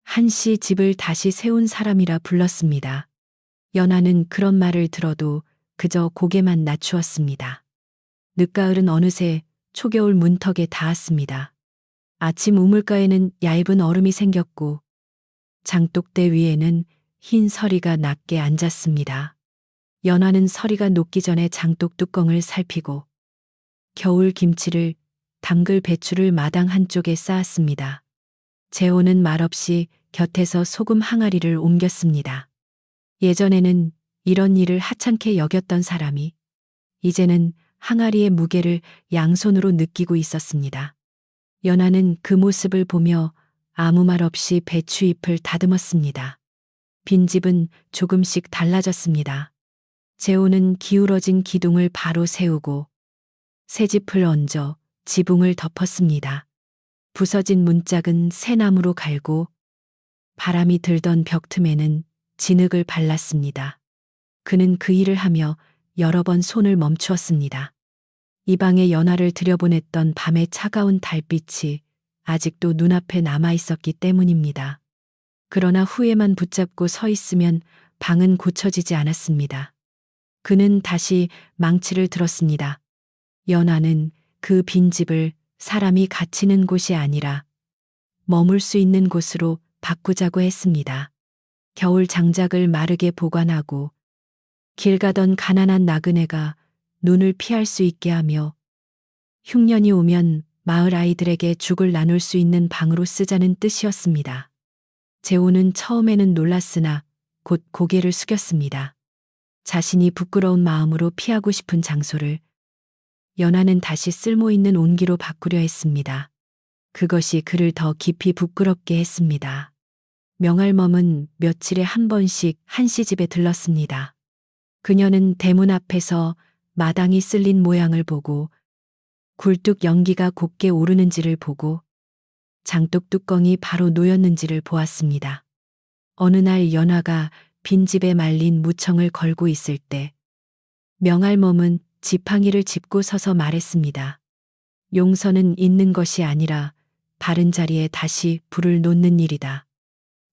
한시 집을 다시 세운 사람이라 불렀습니다. 연화는 그런 말을 들어도 그저 고개만 낮추었습니다. 늦가을은 어느새 초겨울 문턱에 닿았습니다. 아침 우물가에는 얇은 얼음이 생겼고 장독대 위에는 흰 서리가 낮게 앉았습니다. 연화는 서리가 녹기 전에 장독 뚜껑을 살피고 겨울 김치를 담글 배추를 마당 한쪽에 쌓았습니다. 재호는 말없이 곁에서 소금 항아리를 옮겼습니다. 예전에는 이런 일을 하찮게 여겼던 사람이 이제는 항아리의 무게를 양손으로 느끼고 있었습니다. 연화는 그 모습을 보며 아무 말 없이 배추잎을 다듬었습니다. 빈집은 조금씩 달라졌습니다. 재호는 기울어진 기둥을 바로 세우고 새짚을 얹어 지붕을 덮었습니다. 부서진 문짝은 새나무로 갈고 바람이 들던 벽 틈에는 진흙을 발랐습니다. 그는 그 일을 하며 여러 번 손을 멈추었습니다. 이 방에 연화를 들여보냈던 밤의 차가운 달빛이 아직도 눈앞에 남아 있었기 때문입니다. 그러나 후에만 붙잡고 서 있으면 방은 고쳐지지 않았습니다. 그는 다시 망치를 들었습니다. 연화는 그 빈집을 사람이 갇히는 곳이 아니라 머물 수 있는 곳으로 바꾸자고 했습니다. 겨울 장작을 마르게 보관하고 길 가던 가난한 나그네가 눈을 피할 수 있게 하며 흉년이 오면 마을 아이들에게 죽을 나눌 수 있는 방으로 쓰자는 뜻이었습니다. 재호는 처음에는 놀랐으나 곧 고개를 숙였습니다. 자신이 부끄러운 마음으로 피하고 싶은 장소를 연화는 다시 쓸모있는 온기로 바꾸려 했습니다. 그것이 그를 더 깊이 부끄럽게 했습니다. 명할멈은 며칠에 한 번씩 한시집에 들렀습니다. 그녀는 대문 앞에서 마당이 쓸린 모양을 보고 굴뚝 연기가 곱게 오르는지를 보고 장독 뚜껑이 바로 놓였는지를 보았습니다. 어느 날 연화가 빈집에 말린 무청을 걸고 있을 때 명할멈은 지팡이를 짚고 서서 말했습니다. 용서는 있는 것이 아니라 바른 자리에 다시 불을 놓는 일이다.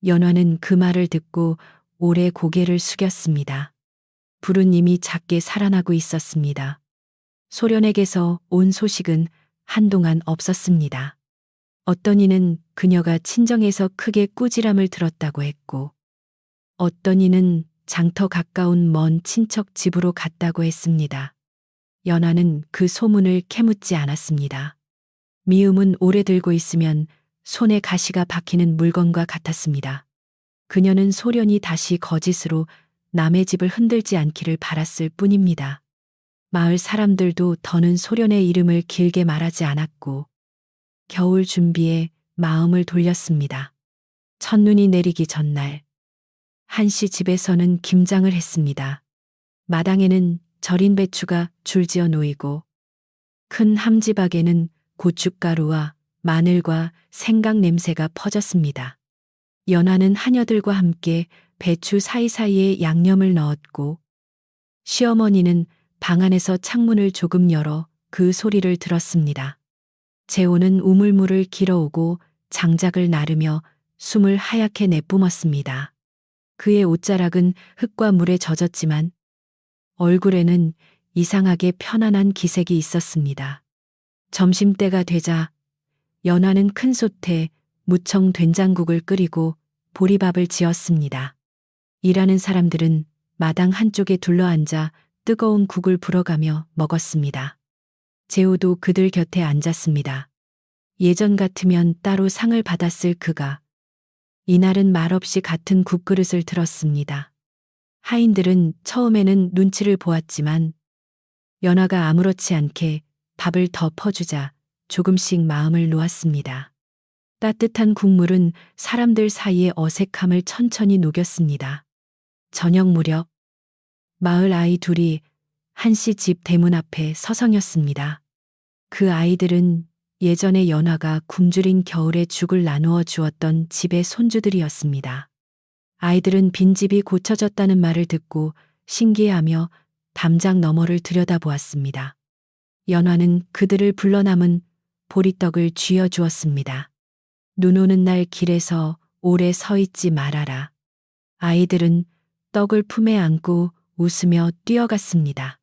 연화는 그 말을 듣고 오래 고개를 숙였습니다. 불은 이미 작게 살아나고 있었습니다. 소련에게서 온 소식은 한동안 없었습니다. 어떤 이는 그녀가 친정에서 크게 꾸지람을 들었다고 했고, 어떤 이는 장터 가까운 먼 친척 집으로 갔다고 했습니다. 연화는 그 소문을 캐묻지 않았습니다. 미움은 오래 들고 있으면 손에 가시가 박히는 물건과 같았습니다. 그녀는 소련이 다시 거짓으로 남의 집을 흔들지 않기를 바랐을 뿐입니다. 마을 사람들도 더는 소련의 이름을 길게 말하지 않았고, 겨울 준비에 마음을 돌렸습니다. 첫눈이 내리기 전날, 한씨 집에서는 김장을 했습니다. 마당에는 절인 배추가 줄지어 놓이고, 큰 함지박에는 고춧가루와 마늘과 생강 냄새가 퍼졌습니다. 연화는 하녀들과 함께 배추 사이사이에 양념을 넣었고, 시어머니는 방 안에서 창문을 조금 열어 그 소리를 들었습니다. 재호는 우물물을 길어오고 장작을 나르며 숨을 하얗게 내뿜었습니다. 그의 옷자락은 흙과 물에 젖었지만 얼굴에는 이상하게 편안한 기색이 있었습니다. 점심때가 되자 연화는 큰 솥에 무청 된장국을 끓이고 보리밥을 지었습니다. 일하는 사람들은 마당 한쪽에 둘러앉아 뜨거운 국을 불어가며 먹었습니다. 재호도 그들 곁에 앉았습니다. 예전 같으면 따로 상을 받았을 그가 이날은 말없이 같은 국그릇을 들었습니다. 하인들은 처음에는 눈치를 보았지만 연화가 아무렇지 않게 밥을 더 퍼주자 조금씩 마음을 놓았습니다. 따뜻한 국물은 사람들 사이의 어색함을 천천히 녹였습니다. 저녁 무렵 마을 아이 둘이 한씨 집 대문 앞에 서성였습니다. 그 아이들은 예전에 연화가 굶주린 겨울에 죽을 나누어 주었던 집의 손주들이었습니다. 아이들은 빈집이 고쳐졌다는 말을 듣고 신기해하며 담장 너머를 들여다보았습니다. 연화는 그들을 불러 남은 보리떡을 쥐어 주었습니다. 눈 오는 날 길에서 오래 서 있지 말아라. 아이들은 떡을 품에 안고 웃으며 뛰어갔습니다.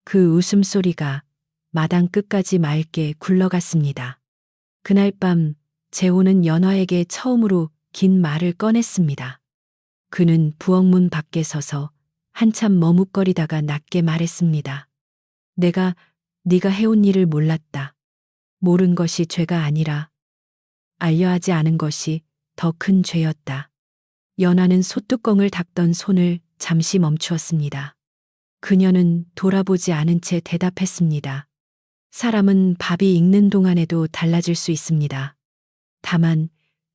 그 웃음소리가 마당 끝까지 맑게 굴러갔습니다. 그날 밤 재호는 연화에게 처음으로 긴 말을 꺼냈습니다. 그는 부엌문 밖에 서서 한참 머뭇거리다가 낮게 말했습니다. 내가 네가 해온 일을 몰랐다. 모른 것이 죄가 아니라 알려하지 않은 것이 더 큰 죄였다. 연화는 솥뚜껑을 닦던 손을 잠시 멈추었습니다. 그녀는 돌아보지 않은 채 대답했습니다. 사람은 밥이 익는 동안에도 달라질 수 있습니다. 다만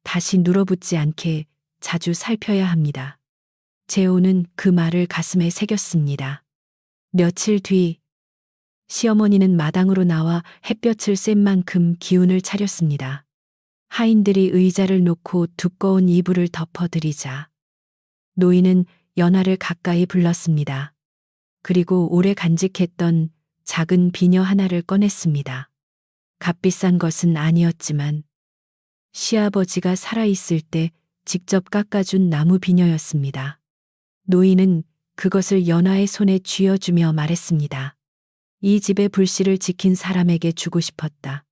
다시 눌어붙지 않게 자주 살펴야 합니다. 재호는 그 말을 가슴에 새겼습니다. 며칠 뒤 시어머니는 마당으로 나와 햇볕을 쐰 만큼 기운을 차렸습니다. 하인들이 의자를 놓고 두꺼운 이불을 덮어드리자 노인은 연화를 가까이 불렀습니다. 그리고 오래 간직했던 작은 비녀 하나를 꺼냈습니다. 값비싼 것은 아니었지만 시아버지가 살아있을 때 직접 깎아준 나무 비녀였습니다. 노인은 그것을 연화의 손에 쥐어주며 말했습니다. 이 집의 불씨를 지킨 사람에게 주고 싶었다.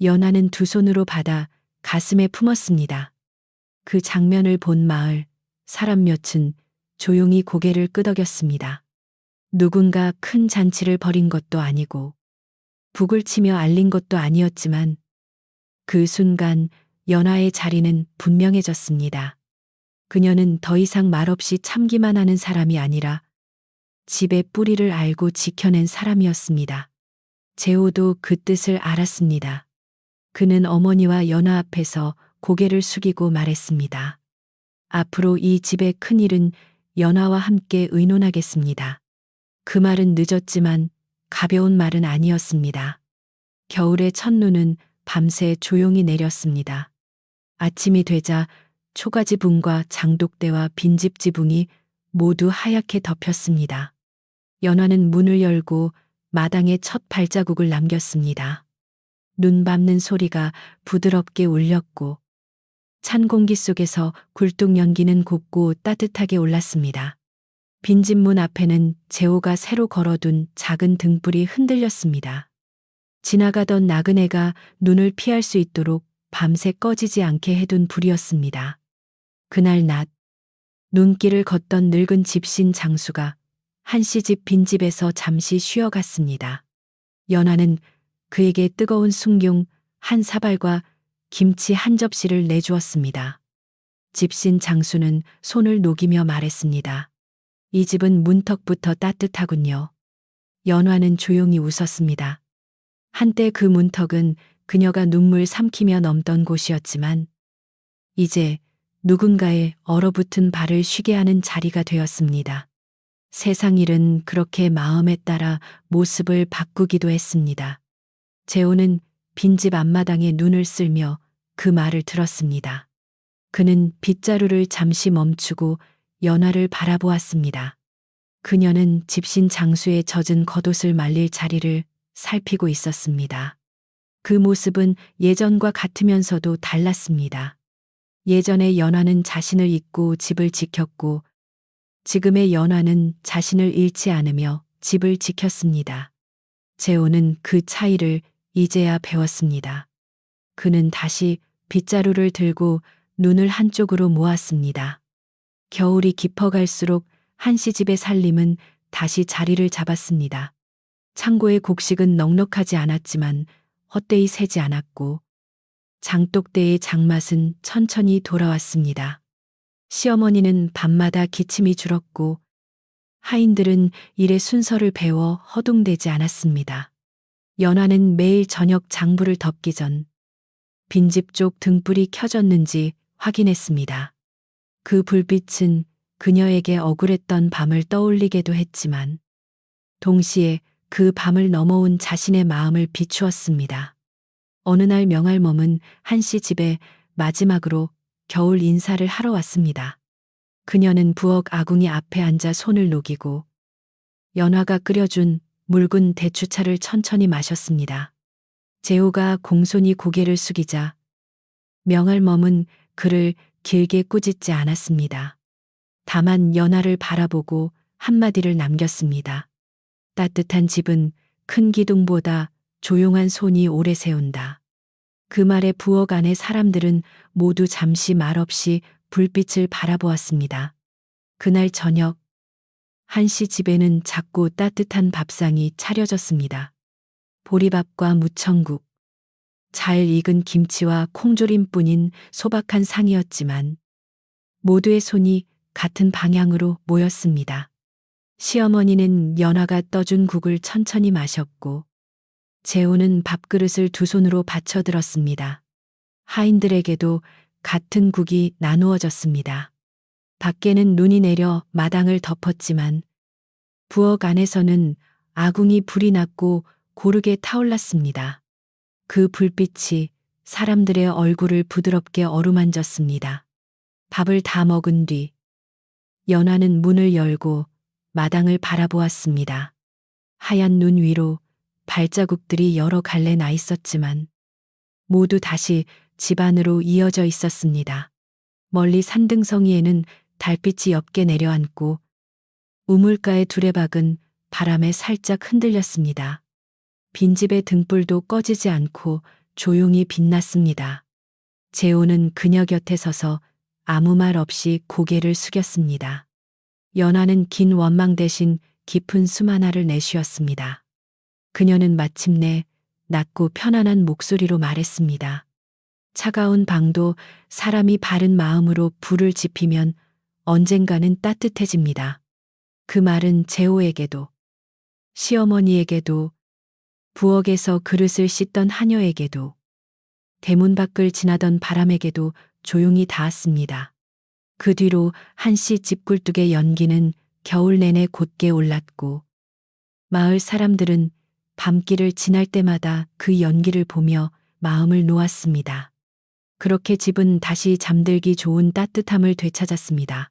연화는 두 손으로 받아 가슴에 품었습니다. 그 장면을 본 마을 사람 몇은 조용히 고개를 끄덕였습니다. 누군가 큰 잔치를 벌인 것도 아니고 북을 치며 알린 것도 아니었지만 그 순간 연화의 자리는 분명해졌습니다. 그녀는 더 이상 말없이 참기만 하는 사람이 아니라 집의 뿌리를 알고 지켜낸 사람이었습니다. 재호도 그 뜻을 알았습니다. 그는 어머니와 연화 앞에서 고개를 숙이고 말했습니다. 앞으로 이 집의 큰일은 연화와 함께 의논하겠습니다. 그 말은 늦었지만 가벼운 말은 아니었습니다. 겨울의 첫눈은 밤새 조용히 내렸습니다. 아침이 되자 초가지붕과 장독대와 빈집 지붕이 모두 하얗게 덮였습니다. 연화는 문을 열고 마당에 첫 발자국을 남겼습니다. 눈 밟는 소리가 부드럽게 울렸고 찬 공기 속에서 굴뚝 연기는 곱고 따뜻하게 올랐습니다. 빈집 문 앞에는 재호가 새로 걸어둔 작은 등불이 흔들렸습니다. 지나가던 나그네가 눈을 피할 수 있도록 밤새 꺼지지 않게 해둔 불이었습니다. 그날 낮, 눈길을 걷던 늙은 집신 장수가 한씨 집 빈집에서 잠시 쉬어갔습니다. 연화는 그에게 뜨거운 숭늉 한 사발과 김치 한 접시를 내주었습니다. 집신 장수는 손을 녹이며 말했습니다. 이 집은 문턱부터 따뜻하군요. 연화는 조용히 웃었습니다. 한때 그 문턱은 그녀가 눈물 삼키며 넘던 곳이었지만 이제 누군가의 얼어붙은 발을 쉬게 하는 자리가 되었습니다. 세상 일은 그렇게 마음에 따라 모습을 바꾸기도 했습니다. 재호는 빈집 앞마당에 눈을 쓸며 그 말을 들었습니다. 그는 빗자루를 잠시 멈추고 연화를 바라보았습니다. 그녀는 집신 장수의 젖은 겉옷을 말릴 자리를 살피고 있었습니다. 그 모습은 예전과 같으면서도 달랐습니다. 예전의 연화는 자신을 잊고 집을 지켰고 지금의 연화는 자신을 잃지 않으며 집을 지켰습니다. 재호는 그 차이를 이제야 배웠습니다. 그는 다시 빗자루를 들고 눈을 한쪽으로 모았습니다. 겨울이 깊어갈수록 한씨 집의 살림은 다시 자리를 잡았습니다. 창고의 곡식은 넉넉하지 않았지만 헛되이 새지 않았고 장독대의 장맛은 천천히 돌아왔습니다. 시어머니는 밤마다 기침이 줄었고 하인들은 일의 순서를 배워 허둥대지 않았습니다. 연화는 매일 저녁 장부를 덮기 전 빈집 쪽 등불이 켜졌는지 확인했습니다. 그 불빛은 그녀에게 억울했던 밤을 떠올리게도 했지만 동시에 그 밤을 넘어온 자신의 마음을 비추었습니다. 어느 날 명할멈은 한씨 집에 마지막으로 겨울 인사를 하러 왔습니다. 그녀는 부엌 아궁이 앞에 앉아 손을 녹이고 연화가 끓여준 묽은 대추차를 천천히 마셨습니다. 재호가 공손히 고개를 숙이자 명할멈은 그를 길게 꾸짖지 않았습니다. 다만 연화를 바라보고 한마디를 남겼습니다. 따뜻한 집은 큰 기둥보다 조용한 손이 오래 세운다. 그 말에 부엌 안의 사람들은 모두 잠시 말없이 불빛을 바라보았습니다. 그날 저녁 한씨 집에는 작고 따뜻한 밥상이 차려졌습니다. 보리밥과 무청국, 잘 익은 김치와 콩조림뿐인 소박한 상이었지만 모두의 손이 같은 방향으로 모였습니다. 시어머니는 연화가 떠준 국을 천천히 마셨고 재호는 밥그릇을 두 손으로 받쳐들었습니다. 하인들에게도 같은 국이 나누어졌습니다. 밖에는 눈이 내려 마당을 덮었지만 부엌 안에서는 아궁이 불이 났고 고르게 타올랐습니다. 그 불빛이 사람들의 얼굴을 부드럽게 어루만졌습니다. 밥을 다 먹은 뒤 연화는 문을 열고 마당을 바라보았습니다. 하얀 눈 위로 발자국들이 여러 갈래 나 있었지만 모두 다시 집 안으로 이어져 있었습니다. 멀리 산등성이에는 달빛이 옅게 내려앉고 우물가의 두레박은 바람에 살짝 흔들렸습니다. 빈집의 등불도 꺼지지 않고 조용히 빛났습니다. 재호는 그녀 곁에 서서 아무 말 없이 고개를 숙였습니다. 연화는 긴 원망 대신 깊은 숨 하나를 내쉬었습니다. 그녀는 마침내 낮고 편안한 목소리로 말했습니다. 차가운 방도 사람이 바른 마음으로 불을 지피면 언젠가는 따뜻해집니다. 그 말은 재호에게도, 시어머니에게도, 부엌에서 그릇을 씻던 하녀에게도, 대문 밖을 지나던 바람에게도 조용히 닿았습니다. 그 뒤로 한씨 집 굴뚝의 연기는 겨울 내내 곧게 올랐고 마을 사람들은 밤길을 지날 때마다 그 연기를 보며 마음을 놓았습니다. 그렇게 집은 다시 잠들기 좋은 따뜻함을 되찾았습니다.